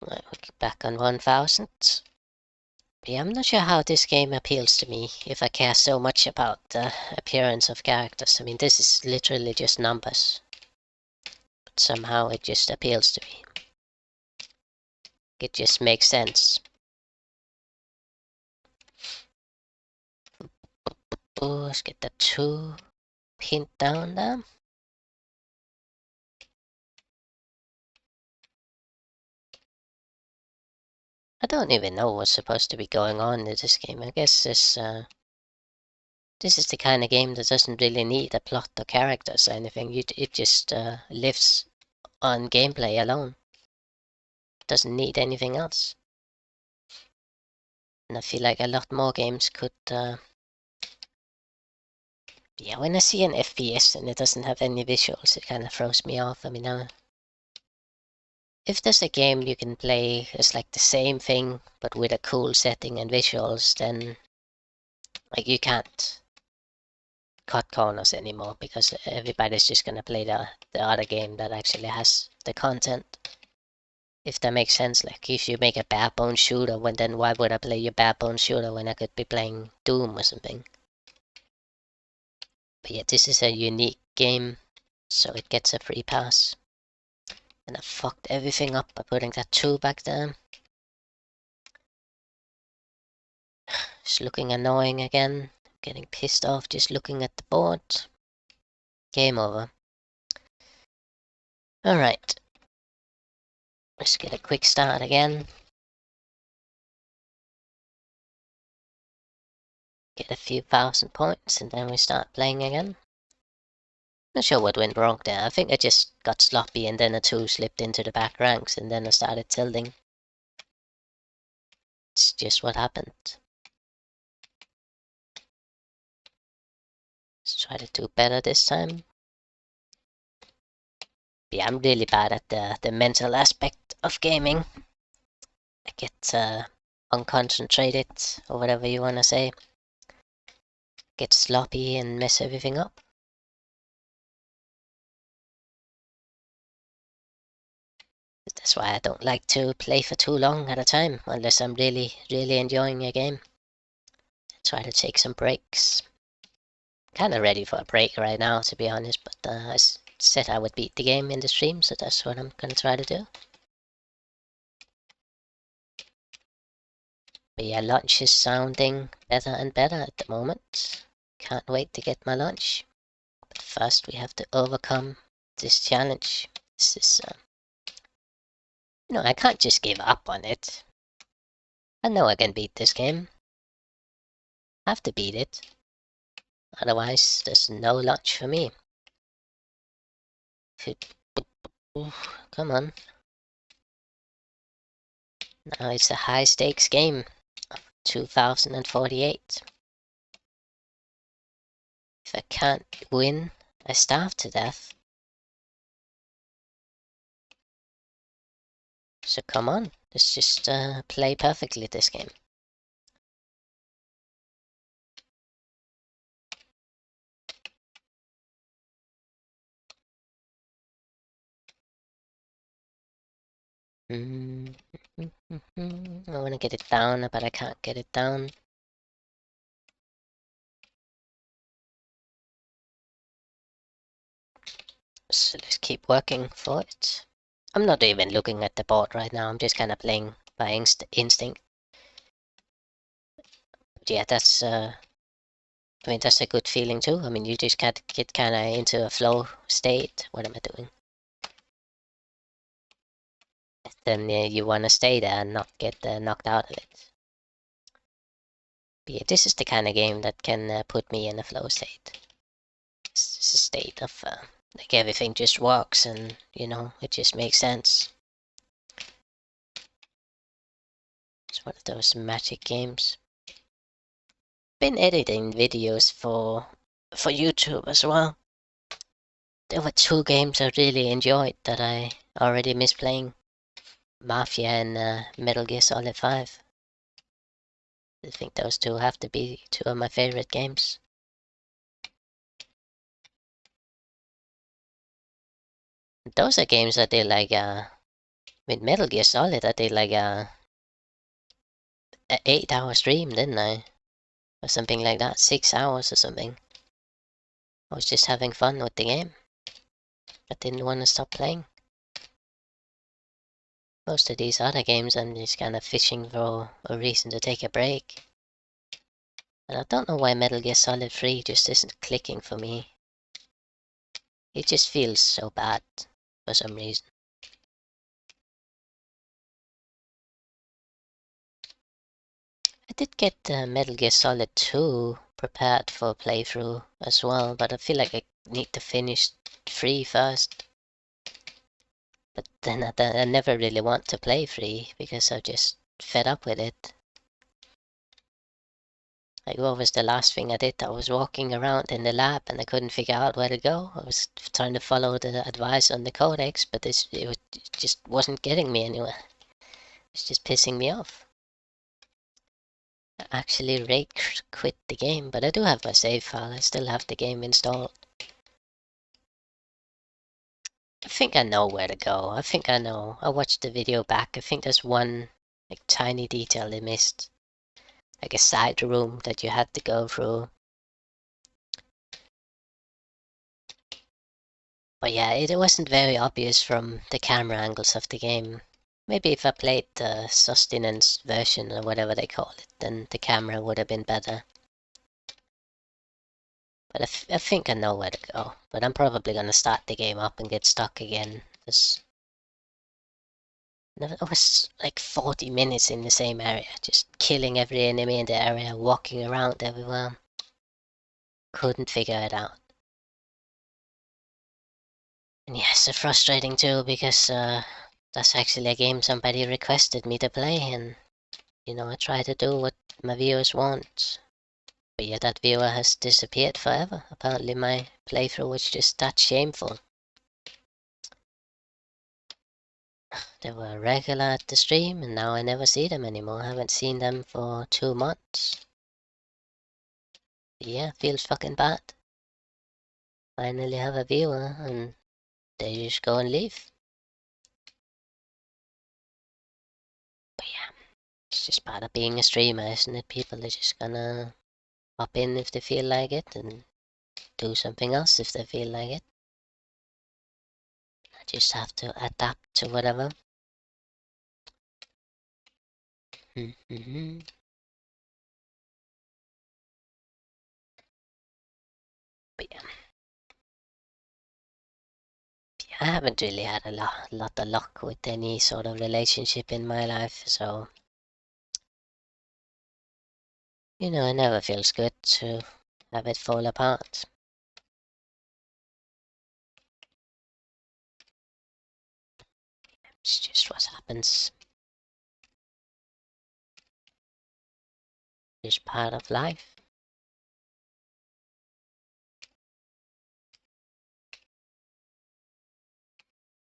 Right, we're back on 1000. Yeah, I'm not sure how this game appeals to me, if I care so much about the appearance of characters. I mean, this is literally just numbers. But somehow it just appeals to me. It just makes sense. Oh, let's get the 2 pinned down there. I don't even know what's supposed to be going on in this game. I guess this is the kind of game that doesn't really need a plot or characters or anything. It just lives on gameplay alone. It doesn't need anything else. And I feel like a lot more games could... Yeah, when I see an FPS and it doesn't have any visuals, it kind of throws me off. I mean, if there's a game you can play as like the same thing, but with a cool setting and visuals, then Like, you can't cut corners anymore because everybody's just gonna play the other game that actually has the content. If that makes sense, like if you make a bare bones shooter, then why would I play your bare bones shooter when I could be playing Doom or something? But yeah, this is a unique game, so it gets a free pass. And I fucked everything up by putting that 2 back there. It's looking annoying again. Getting pissed off just looking at the board. Game over. Alright. Let's get a quick start again. Get a few thousand points and then we start playing again. Not sure what went wrong there. I think I just got sloppy and then a 2 slipped into the back ranks and then I started tilting. It's just what happened. Let's try to do better this time. Yeah, I'm really bad at the mental aspect of gaming. I get unconcentrated, or whatever you want to say. Get sloppy and mess everything up. That's why I don't like to play for too long at a time, unless I'm really, really enjoying a game. I try to take some breaks. Kinda ready for a break right now, to be honest, but I said I would beat the game in the stream, so that's what I'm gonna try to do. But yeah, lunch is sounding better and better at the moment. Can't wait to get my lunch. But first we have to overcome this challenge. This is, I can't just give up on it. I know I can beat this game. I have to beat it. Otherwise, there's no lunch for me. Come on. Now it's a high stakes game. 2048. If I can't win, I starve to death. So come on, let's just play perfectly this game. I want to get it down, but I can't get it down. So let's keep working for it. I'm not even looking at the board right now, I'm just kind of playing by instinct. But yeah, that's that's a good feeling too. I mean, you just get kind of into a flow state. What am I doing? Then you want to stay there and not get knocked out of it. But yeah, this is the kind of game that can put me in a flow state. It's a state of like everything just works and, it just makes sense. It's one of those magic games. Been editing videos for YouTube as well. There were 2 games I really enjoyed that I already miss playing. Mafia and Metal Gear Solid 5. I think those 2 have to be 2 of my favorite games. Those are games that they like, with Metal Gear Solid, I did like a 8-hour stream, didn't I? Or something like that, 6 hours or something. I was just having fun with the game. I didn't want to stop playing. Most of these other games I'm just kind of fishing for a reason to take a break. And I don't know why Metal Gear Solid 3 just isn't clicking for me. It just feels so bad for some reason. I did get Metal Gear Solid 2 prepared for a playthrough as well, but I feel like I need to finish 3 first. But then I never really want to play 3 because I'm just fed up with it. Like, what was the last thing I did? I was walking around in the lab and I couldn't figure out where to go. I was trying to follow the advice on the codex, but it just wasn't getting me anywhere. It's just pissing me off. actually rage quit the game, but I do have my save file. I still have the game installed. I think I know where to go. I think I know. I watched the video back. I think there's one like tiny detail they missed. Like a side room that you had to go through. But yeah, it wasn't very obvious from the camera angles of the game. Maybe if I played the sustenance version or whatever they call it, then the camera would have been better. But I think I know where to go. But I'm probably gonna start the game up and get stuck again. Because it was like 40 minutes in the same area, just killing every enemy in the area, walking around everywhere. Couldn't figure it out. And yes, it's frustrating too, because that's actually a game somebody requested me to play, and I try to do what my viewers want. But yeah, that viewer has disappeared forever. Apparently my playthrough was just that shameful. They were regular at the stream, and now I never see them anymore. I haven't seen them for 2 months. But yeah, feels fucking bad. Finally have a viewer, and they just go and leave. But yeah, it's just part of being a streamer, isn't it? People are just gonna hop in if they feel like it, and do something else if they feel like it. I just have to adapt to whatever. But yeah. I haven't really had a lot of luck with any sort of relationship in my life, so it never feels good to have it fall apart. It's just what happens. It's part of life.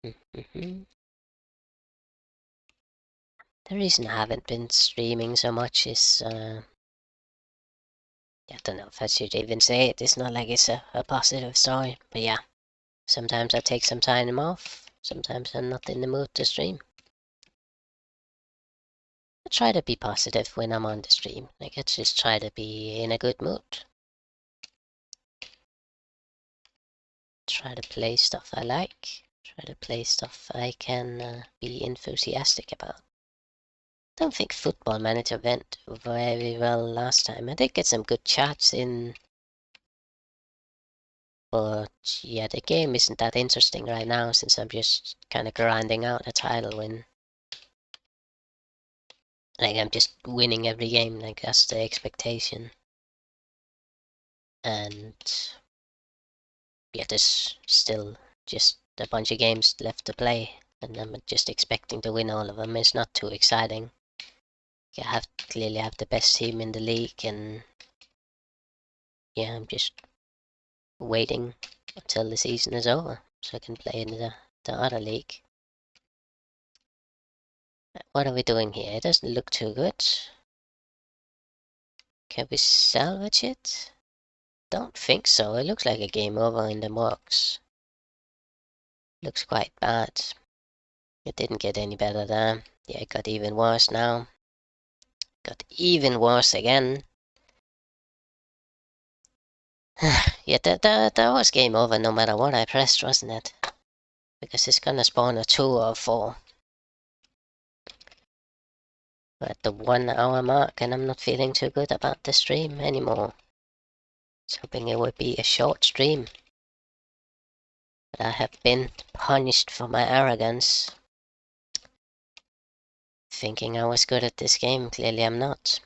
The reason I haven't been streaming so much is, I don't know if I should even say it. It's not like it's a positive story, but yeah. Sometimes I take some time off. Sometimes I'm not in the mood to stream. I try to be positive when I'm on the stream. Like, I just try to be in a good mood. Try to play stuff I like. Try to play stuff I can be enthusiastic about. I don't think Football Manager went very well last time. I did get some good chats in, but yeah, the game isn't that interesting right now since I'm just kind of grinding out a title when, like, I'm just winning every game. Like, that's the expectation. And yeah, there's still just a bunch of games left to play, and I'm just expecting to win all of them. It's not too exciting. I clearly have the best team in the league, and yeah, I'm just waiting until the season is over so I can play in the other league. What are we doing here? It doesn't look too good. Can we salvage it? Don't think so. It looks like a game over in the works. Looks quite bad. It didn't get any better there. Yeah, it got even worse now. Got even worse again. Yeah, that was game over no matter what I pressed, wasn't it? Because it's gonna spawn a 2 or 4. We're at the 1 hour mark, and I'm not feeling too good about the stream anymore. I was hoping it would be a short stream. But I have been punished for my arrogance. Thinking I was good at this game, clearly I'm not.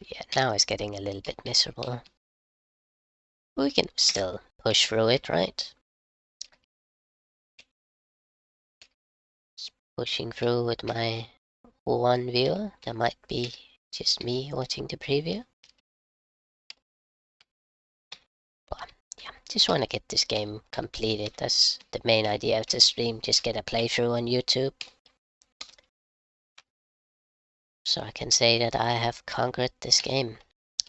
Yeah, now it's getting a little bit miserable. We can still push through it, right? Just pushing through with my 1 viewer. That might be just me watching the preview. But yeah, Just want to get this game completed. That's the main idea of the stream. Just get a playthrough on YouTube. So I can say that I have conquered this game.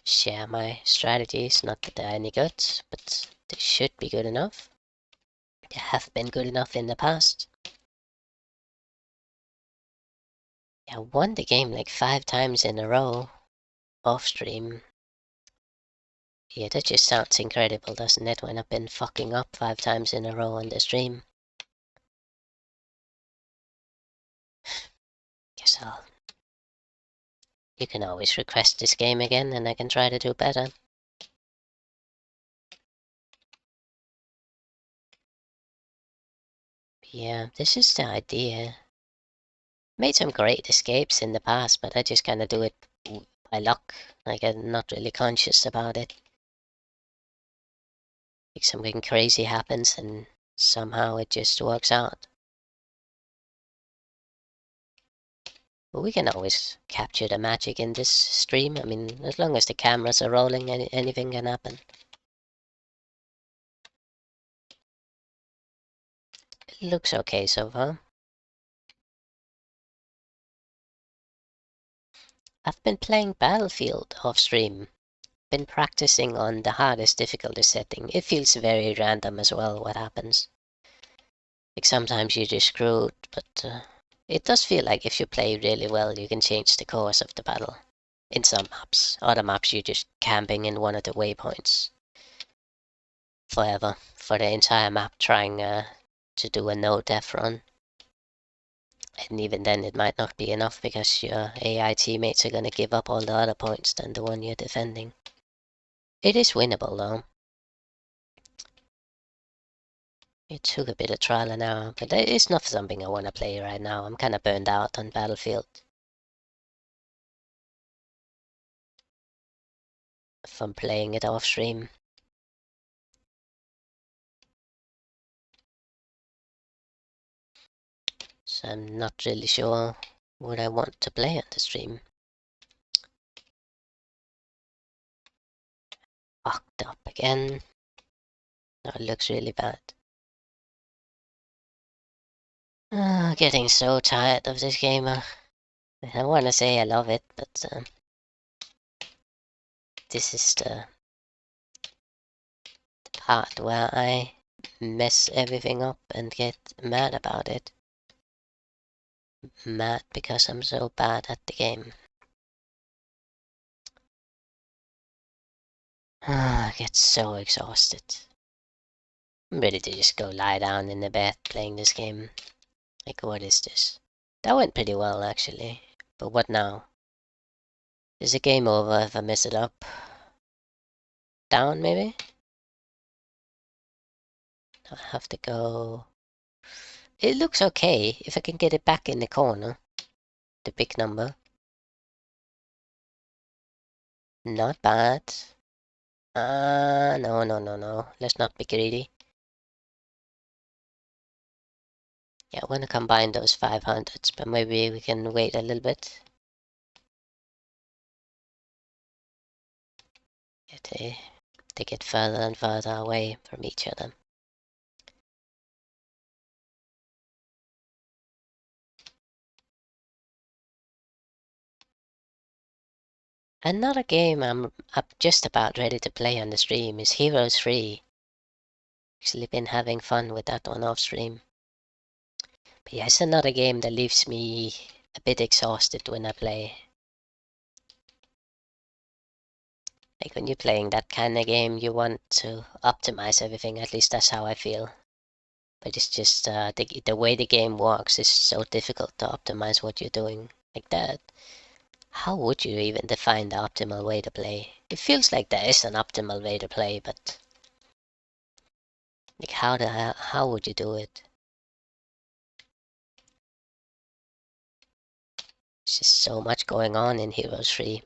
Share my strategies, not that they're any good, but they should be good enough. They have been good enough in the past. I won the game like 5 times in a row off stream. Yeah, that just sounds incredible, doesn't it, when I've been fucking up 5 times in a row on the stream. Guess you can always request this game again and I can try to do better. Yeah, this is the idea. Made some great escapes in the past, but I just kind of do it by luck. Like, I'm not really conscious about it. Like, something crazy happens and somehow it just works out. But we can always capture the magic in this stream. I mean, as long as the cameras are rolling, anything can happen. It looks okay so far. I've been playing Battlefield off stream. Been practicing on the hardest difficulty setting. It feels very random as well what happens. Like sometimes you're just screwed, but it does feel like if you play really well, you can change the course of the battle. In some maps. Other maps you're just camping in one of the waypoints forever for the entire map, trying to do a no-death run. And even then it might not be enough because your AI teammates are gonna give up all the other points than the one you're defending. It is winnable though. It took a bit of trial and error, but it's not something I want to play right now. I'm kind of burned out on Battlefield from playing it off stream. So I'm not really sure what I want to play on the stream. Fucked up again. No, it looks really bad. Getting so tired of this game. I want to say I love it, but this is the part where I mess everything up and get mad about it. Mad because I'm so bad at the game. I get so exhausted. I'm ready to just go lie down in the bed playing this game. Like, what is this? That went pretty well, actually. But what now? Is the game over if I mess it up? Down, maybe? I have to go... It looks okay if I can get it back in the corner. The big number. Not bad. No. Let's not be greedy. Yeah, I want to combine those 500s, but maybe we can wait a little bit. They get further and further away from each other. Another game I'm just about ready to play on the stream is Heroes 3. Actually been having fun with that one off stream. But yeah, it's another game that leaves me a bit exhausted when I play. Like when you're playing that kind of game, you want to optimize everything, at least that's how I feel. But it's just the way the game works is so difficult to optimize what you're doing like that. How would you even define the optimal way to play? It feels like there is an optimal way to play, but like how would you do it? There's just so much going on in Heroes 3.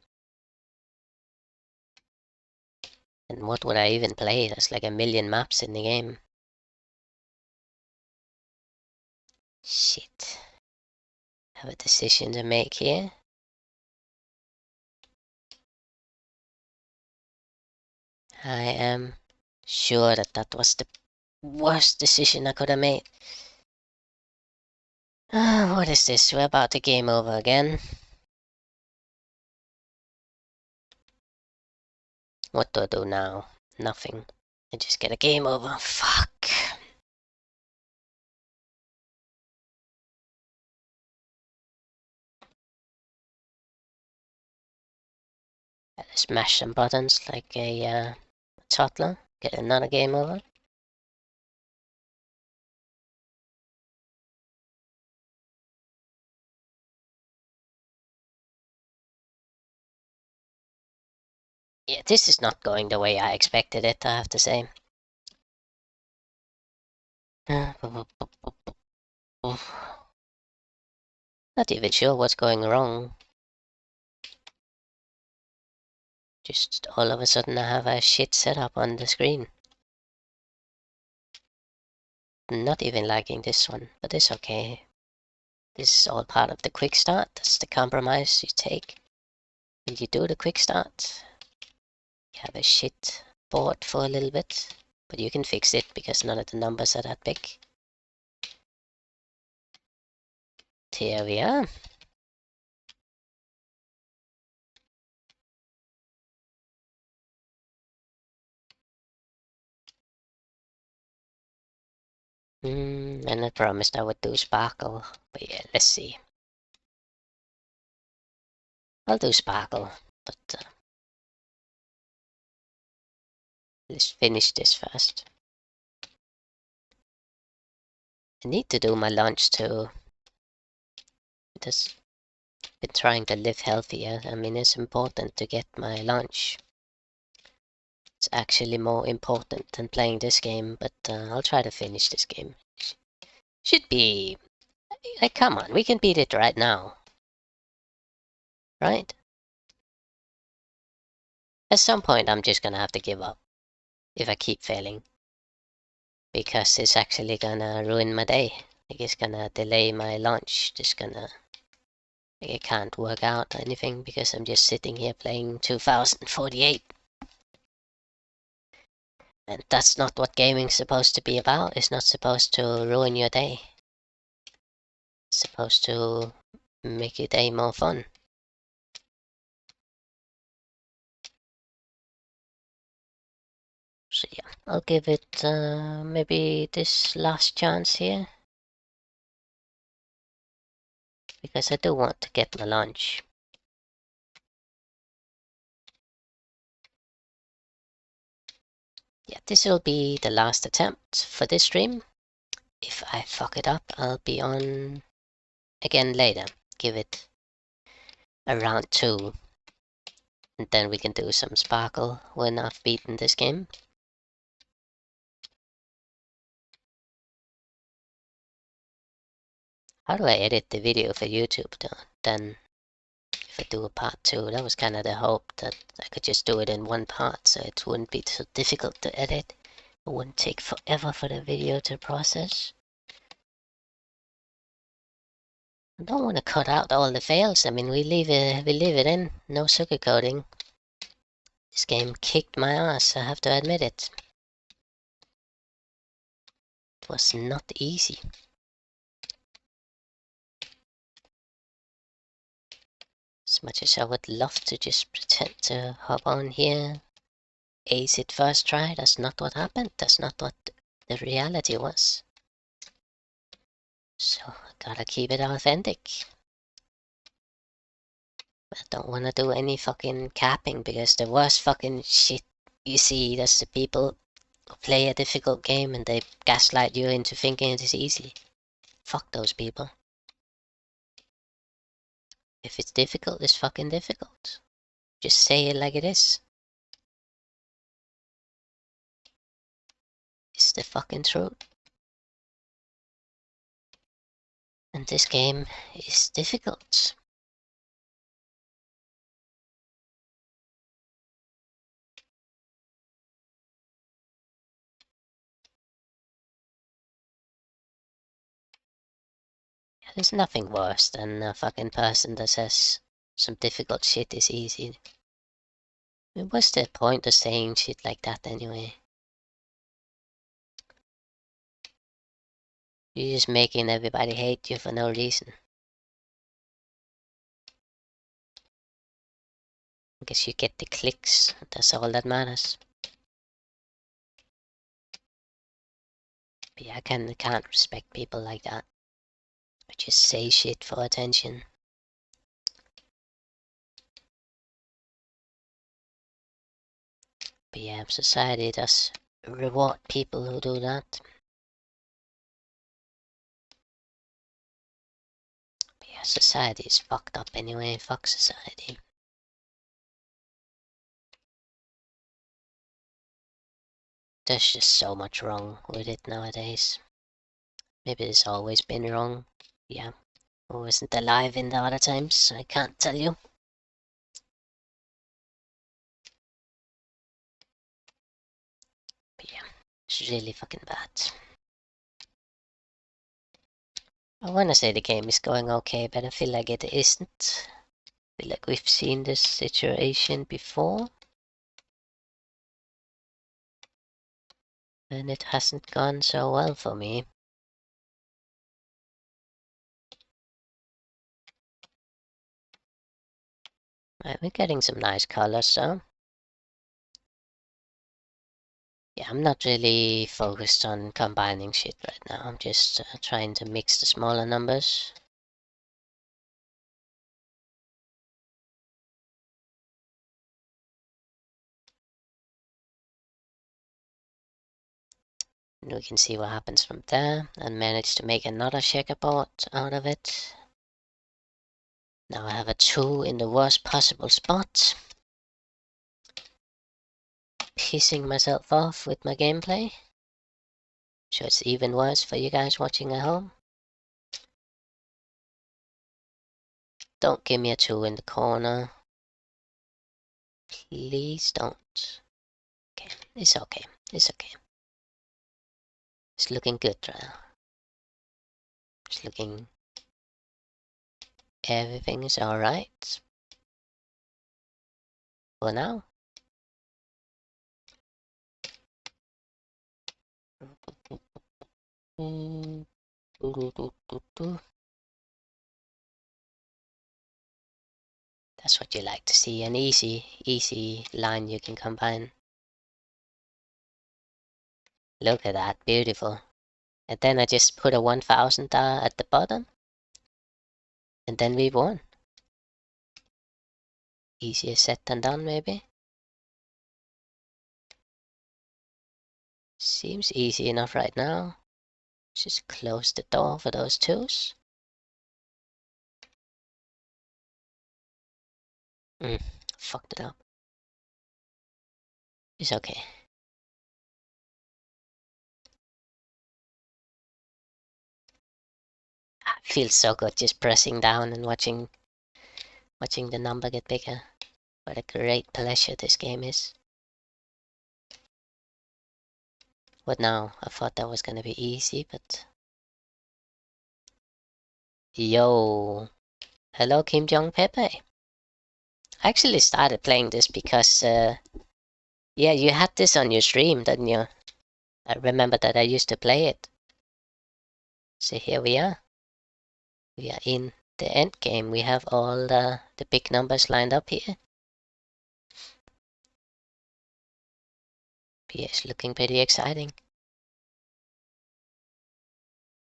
And what would I even play? There's like a million maps in the game. Shit. Have a decision to make here. I am sure that that was the worst decision I could have made. What is this? We're about to game over again. What do I do now? Nothing. I just get a game over. Fuck. Gotta smash some buttons like a toddler. Get another game over. Yeah, this is not going the way I expected it, I have to say. Not even sure what's going wrong. Just all of a sudden I have a shit setup on the screen. Not even liking this one, but it's okay. This is all part of the quick start. That's the compromise you take. When you do the quick start, you have a shit board for a little bit, but you can fix it because none of the numbers are that big. Here we are. And I promised I would do Sparkle, but yeah, let's see. I'll do Sparkle, but let's finish this first. I need to do my lunch too. Just been trying to live healthier. I mean, it's important to get my lunch. It's actually more important than playing this game, but I'll try to finish this game. Should be... Like, come on, we can beat it right now. Right? At some point, I'm just gonna have to give up. If I keep failing. Because it's actually gonna ruin my day. Like, it's gonna delay my lunch. Just gonna... Like, I can't work out anything because I'm just sitting here playing 2048. And that's not what gaming's supposed to be about. It's not supposed to ruin your day. It's supposed to make your day more fun. So yeah, I'll give it maybe this last chance here. Because I do want to get my lunch. Yeah, this will be the last attempt for this stream. If I fuck it up, I'll be on again later. Give it a round 2. And then we can do some Sparkle when I've beaten this game. How do I edit the video for YouTube though? Then if I do a part 2, that was kind of the hope that I could just do it in one part so it wouldn't be so difficult to edit. It wouldn't take forever for the video to process. I don't want to cut out all the fails. I mean, we leave it in. No sugarcoating. This game kicked my ass, I have to admit it. It was not easy. As much as I would love to just pretend to hop on here, ace it first try, that's not what happened. That's not what the reality was. So, I gotta keep it authentic. I don't wanna do any fucking capping because the worst fucking shit you see, that's the people who play a difficult game and they gaslight you into thinking it is easy. Fuck those people. If it's difficult, it's fucking difficult. Just say it like it is. It's the fucking truth. And this game is difficult. There's nothing worse than a fucking person that says some difficult shit is easy. I mean, what's the point of saying shit like that anyway? You're just making everybody hate you for no reason. I guess you get the clicks, that's all that matters. But yeah, I can't respect people like that. I just say shit for attention. But yeah, society does reward people who do that. But yeah, society is fucked up anyway. Fuck society. There's just so much wrong with it nowadays. Maybe it's always been wrong. Yeah. I wasn't alive in the other times, so I can't tell you. But yeah, it's really fucking bad. I wanna say the game is going okay, but I feel like it isn't. I feel like we've seen this situation before. And it hasn't gone so well for me. Right, we're getting some nice colors though. Yeah, I'm not really focused on combining shit right now. I'm just trying to mix the smaller numbers. And we can see what happens from there, and manage to make another checkerboard out of it. Now I have a 2 in the worst possible spot. Pissing myself off with my gameplay. So it's even worse for you guys watching at home. Don't give me a 2 in the corner. Please don't. Okay, it's okay. It's okay. It's looking good right now. It's looking... Everything is alright. For now. That's what you like to see, an easy line you can combine. Look at that, beautiful. And then I just put a 1000 at the bottom. And then we won. Easier said than done, maybe. Seems easy enough right now. Just close the door for those 2s. Fucked it up. It's okay. Feels so good just pressing down and watching the number get bigger. What a great pleasure this game is. What now? I thought that was gonna be easy, but... Yo! Hello, Kim Jong Pepe. I actually started playing this because, yeah, you had this on your stream, didn't you? I remember that I used to play it. So here we are. We are in the end game. We have all the big numbers lined up here. PS looking pretty exciting.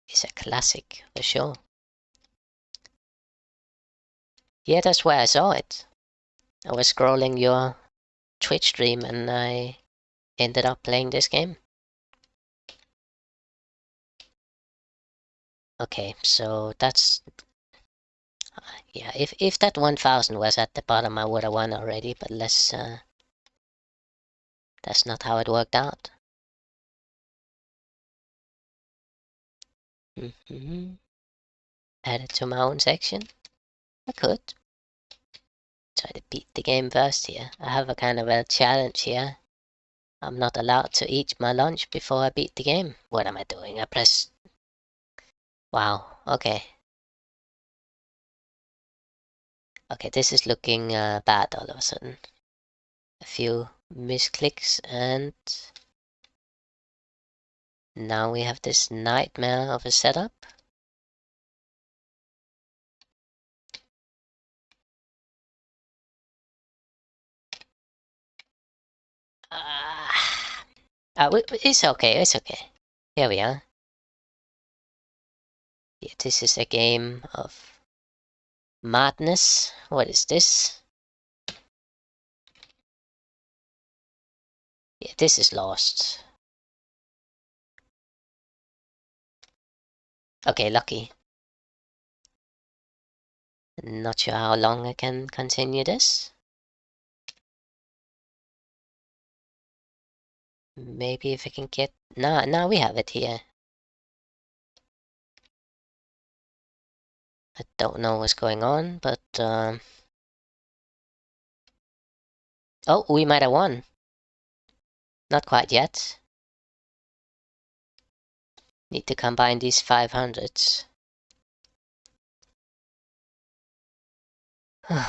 It's a classic for sure. Yeah, that's where I saw it. I was scrolling your Twitch stream and I ended up playing this game. Okay, so that's... yeah, if that 1000 was at the bottom, I would have won already, but let's... that's not how it worked out. Add it to my own section. I could. Try to beat the game first here. I have a kind of a challenge here. I'm not allowed to eat my lunch before I beat the game. What am I doing? I press... Wow, okay. Okay, this is looking bad all of a sudden. A few misclicks and... Now we have this nightmare of a setup. It's okay, it's okay. Here we are. Yeah, this is a game of madness. What is this? Yeah, this is lost. Okay, lucky. Not sure how long I can continue this. Maybe if I can get... Now we have it here. I don't know what's going on, but... Oh, we might have won. Not quite yet. Need to combine these 500s.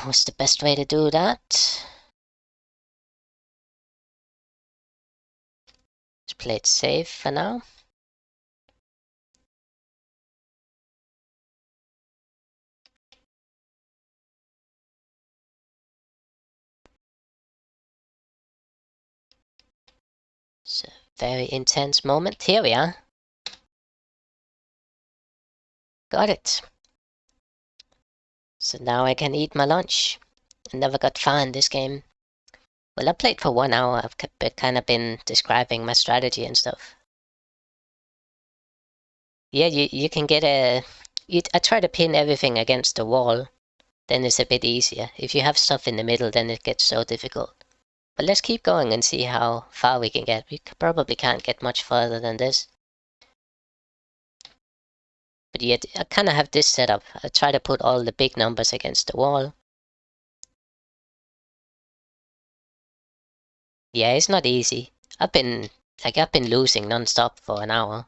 What's the best way to do that? Let's play it safe for now. It's a very intense moment. Here we are. Got it. So now I can eat my lunch. I never got far in this game. Well, I played for 1 hour. I've kind of been describing my strategy and stuff. Yeah, you can get a... I try to pin everything against the wall. Then it's a bit easier. If you have stuff in the middle, then it gets so difficult. But let's keep going and see how far we can get. We probably can't get much further than this. But yet, I kind of have this set up. I try to put all the big numbers against the wall. Yeah, it's not easy. I've been losing non-stop for an hour.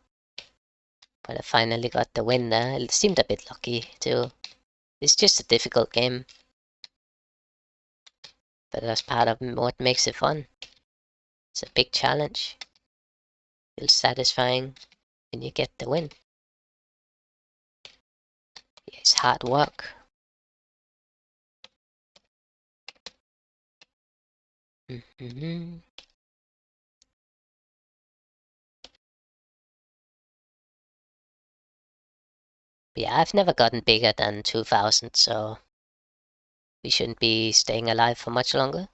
But I finally got the win there. It seemed a bit lucky too. It's just a difficult game. But that's part of what makes it fun. It's a big challenge. Feels satisfying when you get the win. Yeah, it's hard work. Mm-hmm. Yeah, I've never gotten bigger than 2000, so we shouldn't be staying alive for much longer.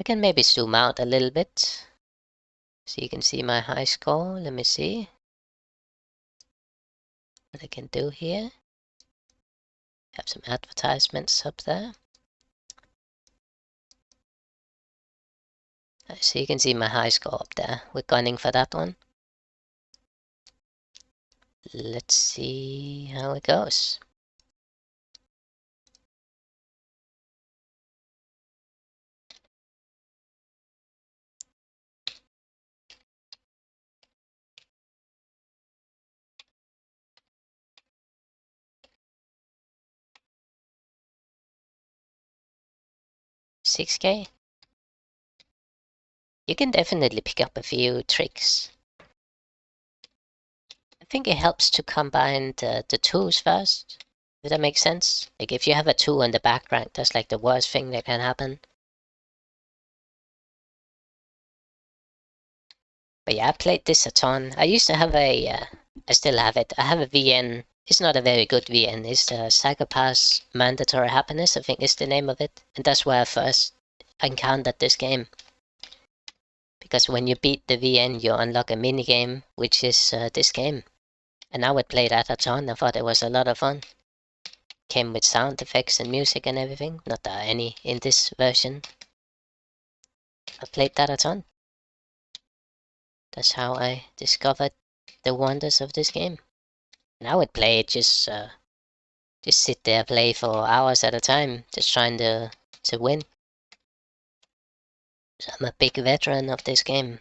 I can maybe zoom out a little bit so you can see my high score. Let me see what I can do here. Have some advertisements up there. So you can see my high score up there. We're gunning for that one. Let's see how it goes. $6K. You can definitely pick up a few tricks. I think it helps to combine the twos first. Does that make sense? Like if you have a 2 in the back rank, that's like the worst thing that can happen. But yeah, I played this a ton. I used to have I still have it. I have a VN. It's not a very good VN. It's the Psycho-Pass Mandatory Happiness, I think is the name of it. And that's where I first encountered this game. Because when you beat the VN, you unlock a minigame, which is this game. And I would play that a ton. I thought it was a lot of fun. Came with sound effects and music and everything. Not that any in this version. I played that a ton. That's how I discovered the wonders of this game. And I would play it just sit there, play for hours at a time, just trying to win. So I'm a big veteran of this game.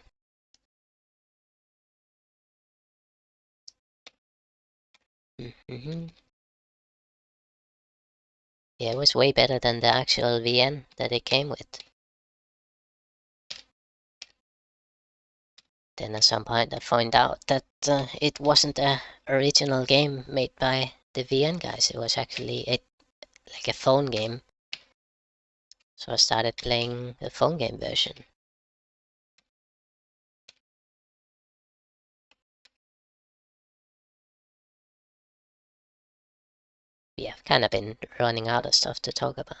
Mm-hmm. Yeah, it was way better than the actual VN that it came with. Then at some point I found out that it wasn't a original game made by the VN guys. It was actually like a phone game. So I started playing the phone game version. Yeah, I've kind of been running out of stuff to talk about,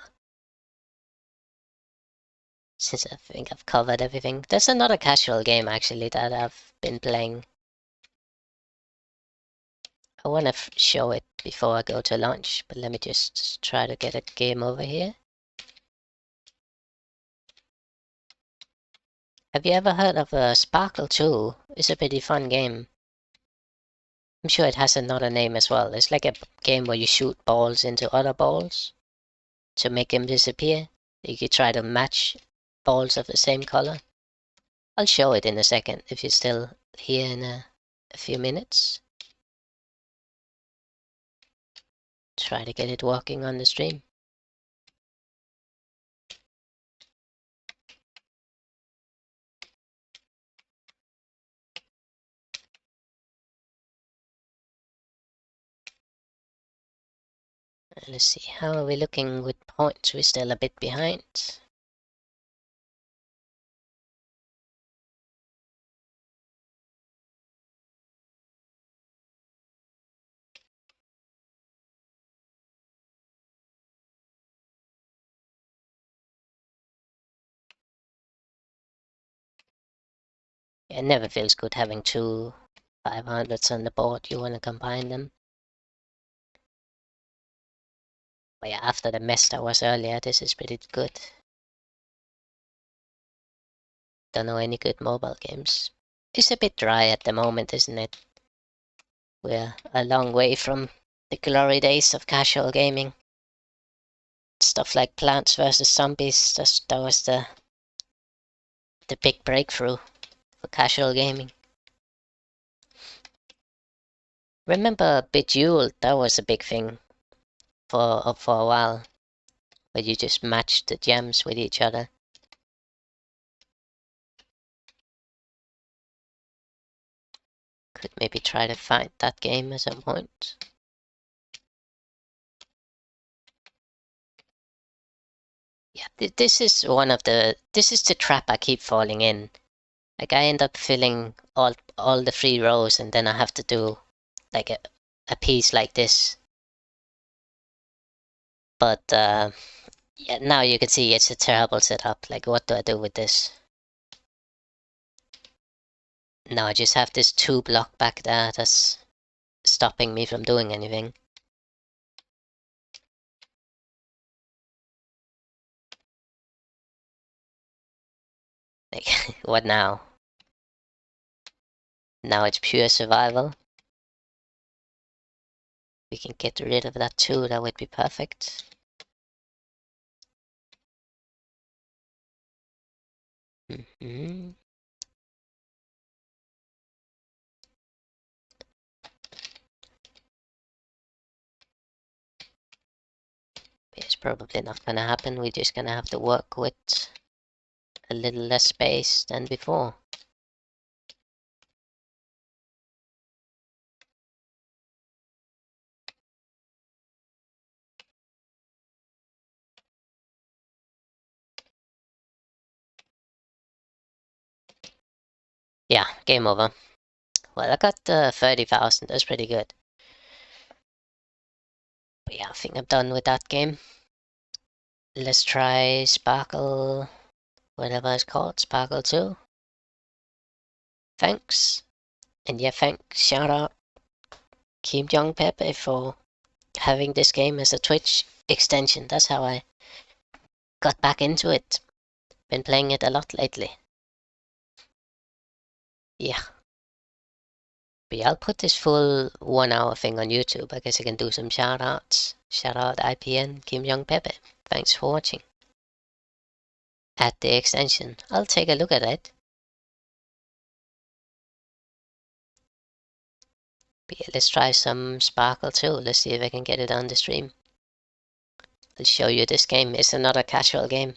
since I think I've covered everything. There's another casual game actually that I've been playing. I want to show it before I go to lunch, but let me just try to get a game over here. Have you ever heard of Sparkle 2? It's a pretty fun game. I'm sure it has another name as well. It's like a game where you shoot balls into other balls to make them disappear. You could try to match balls of the same color. I'll show it in a second if you're still here in a few minutes. Try to get it working on the stream. Let's see, how are we looking with points? We're still a bit behind. It never feels good having two 500s on the board. You want to combine them. But yeah, after the mess that was earlier, this is pretty good. Don't know any good mobile games. It's a bit dry at the moment, isn't it? We're a long way from the glory days of casual gaming. Stuff like Plants vs. Zombies, that was the big breakthrough for casual gaming. Remember Bejeweled? That was a big thing for a while, where you just matched the gems with each other. Could maybe try to find that game at some point. Yeah, this is the trap I keep falling in. Like I end up filling all the free rows, and then I have to do like a piece like this. But yeah, now you can see it's a terrible setup. Like, what do I do with this? Now I just have this 2 block back there that's stopping me from doing anything. Like, what now? Now it's pure survival. We can get rid of that too, that would be perfect. Mm-hmm. It's probably not gonna happen. We're just gonna have to work with a little less space than before. Yeah, game over. Well, I got 30,000. That's pretty good. But yeah, I think I'm done with that game. Let's try Sparkle, whatever it's called, Sparkle 2. Thanks. And yeah, thanks, shout out Kim Jong Pepe for having this game as a Twitch extension. That's how I got back into it. Been playing it a lot lately. Yeah. But yeah, I'll put this full 1 hour thing on YouTube. I guess I can do some shout outs. Shout out IPN Kim Jong Pepe. Thanks for watching. Add the extension. I'll take a look at it. But yeah, let's try some Sparkle too. Let's see if I can get it on the stream. I'll show you this game. It's another casual game.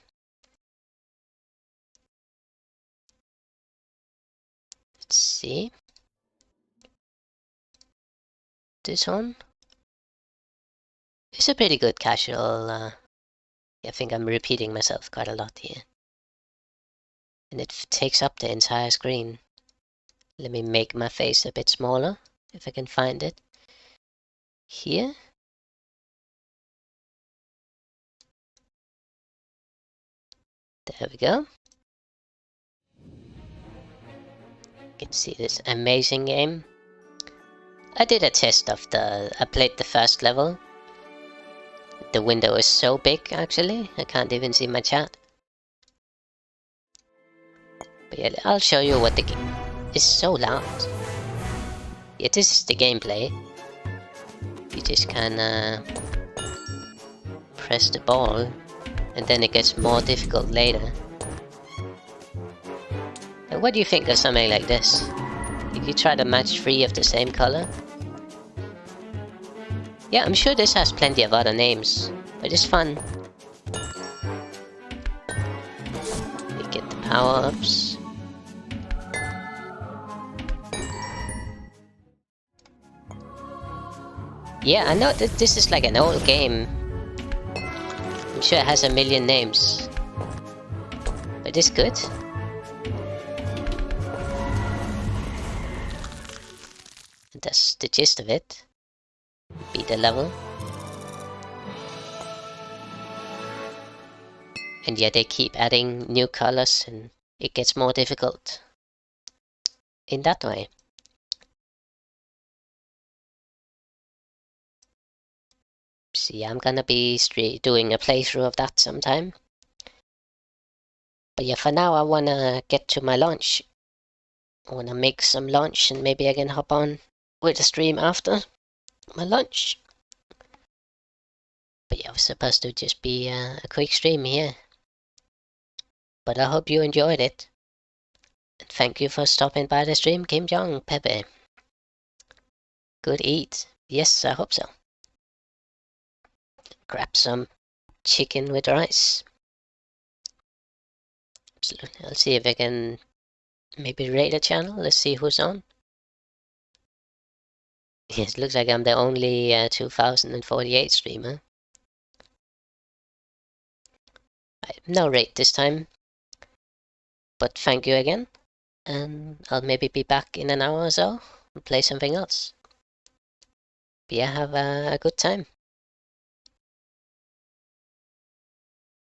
Let's see. This one. It's a pretty good casual, I think I'm repeating myself quite a lot here. And it takes up the entire screen. Let me make my face a bit smaller, if I can find it. Here. There we go. You can see this amazing game. I did a test of I played the first level. The window is so big, actually. I can't even see my chat. But yeah, I'll show you what the game is. So loud. Yeah, this is the gameplay. You just kinda press the ball, and then it gets more difficult later. And what do you think of something like this? If you try to match 3 of the same color? Yeah, I'm sure this has plenty of other names, but it's fun. You get the power-ups. Yeah, I know that this is like an old game. I'm sure it has a million names. But it's good. And that's the gist of it. Beat the level. And yeah, they keep adding new colors and it gets more difficult in that way. See, I'm gonna be doing a playthrough of that sometime. But yeah, for now I wanna get to my lunch. I wanna make some lunch and maybe I can hop on with a stream after my lunch. But yeah, it was supposed to just be a quick stream here. But I hope you enjoyed it. And thank you for stopping by the stream, Kim Jong, Pepe. Good eat. Yes, I hope so. Grab some chicken with rice. Absolutely. I'll see if I can maybe rate a channel. Let's see who's on. Yes, it looks like I'm the only 2048 streamer. No rate this time. But thank you again. And I'll maybe be back in an hour or so and play something else. But yeah, have a good time.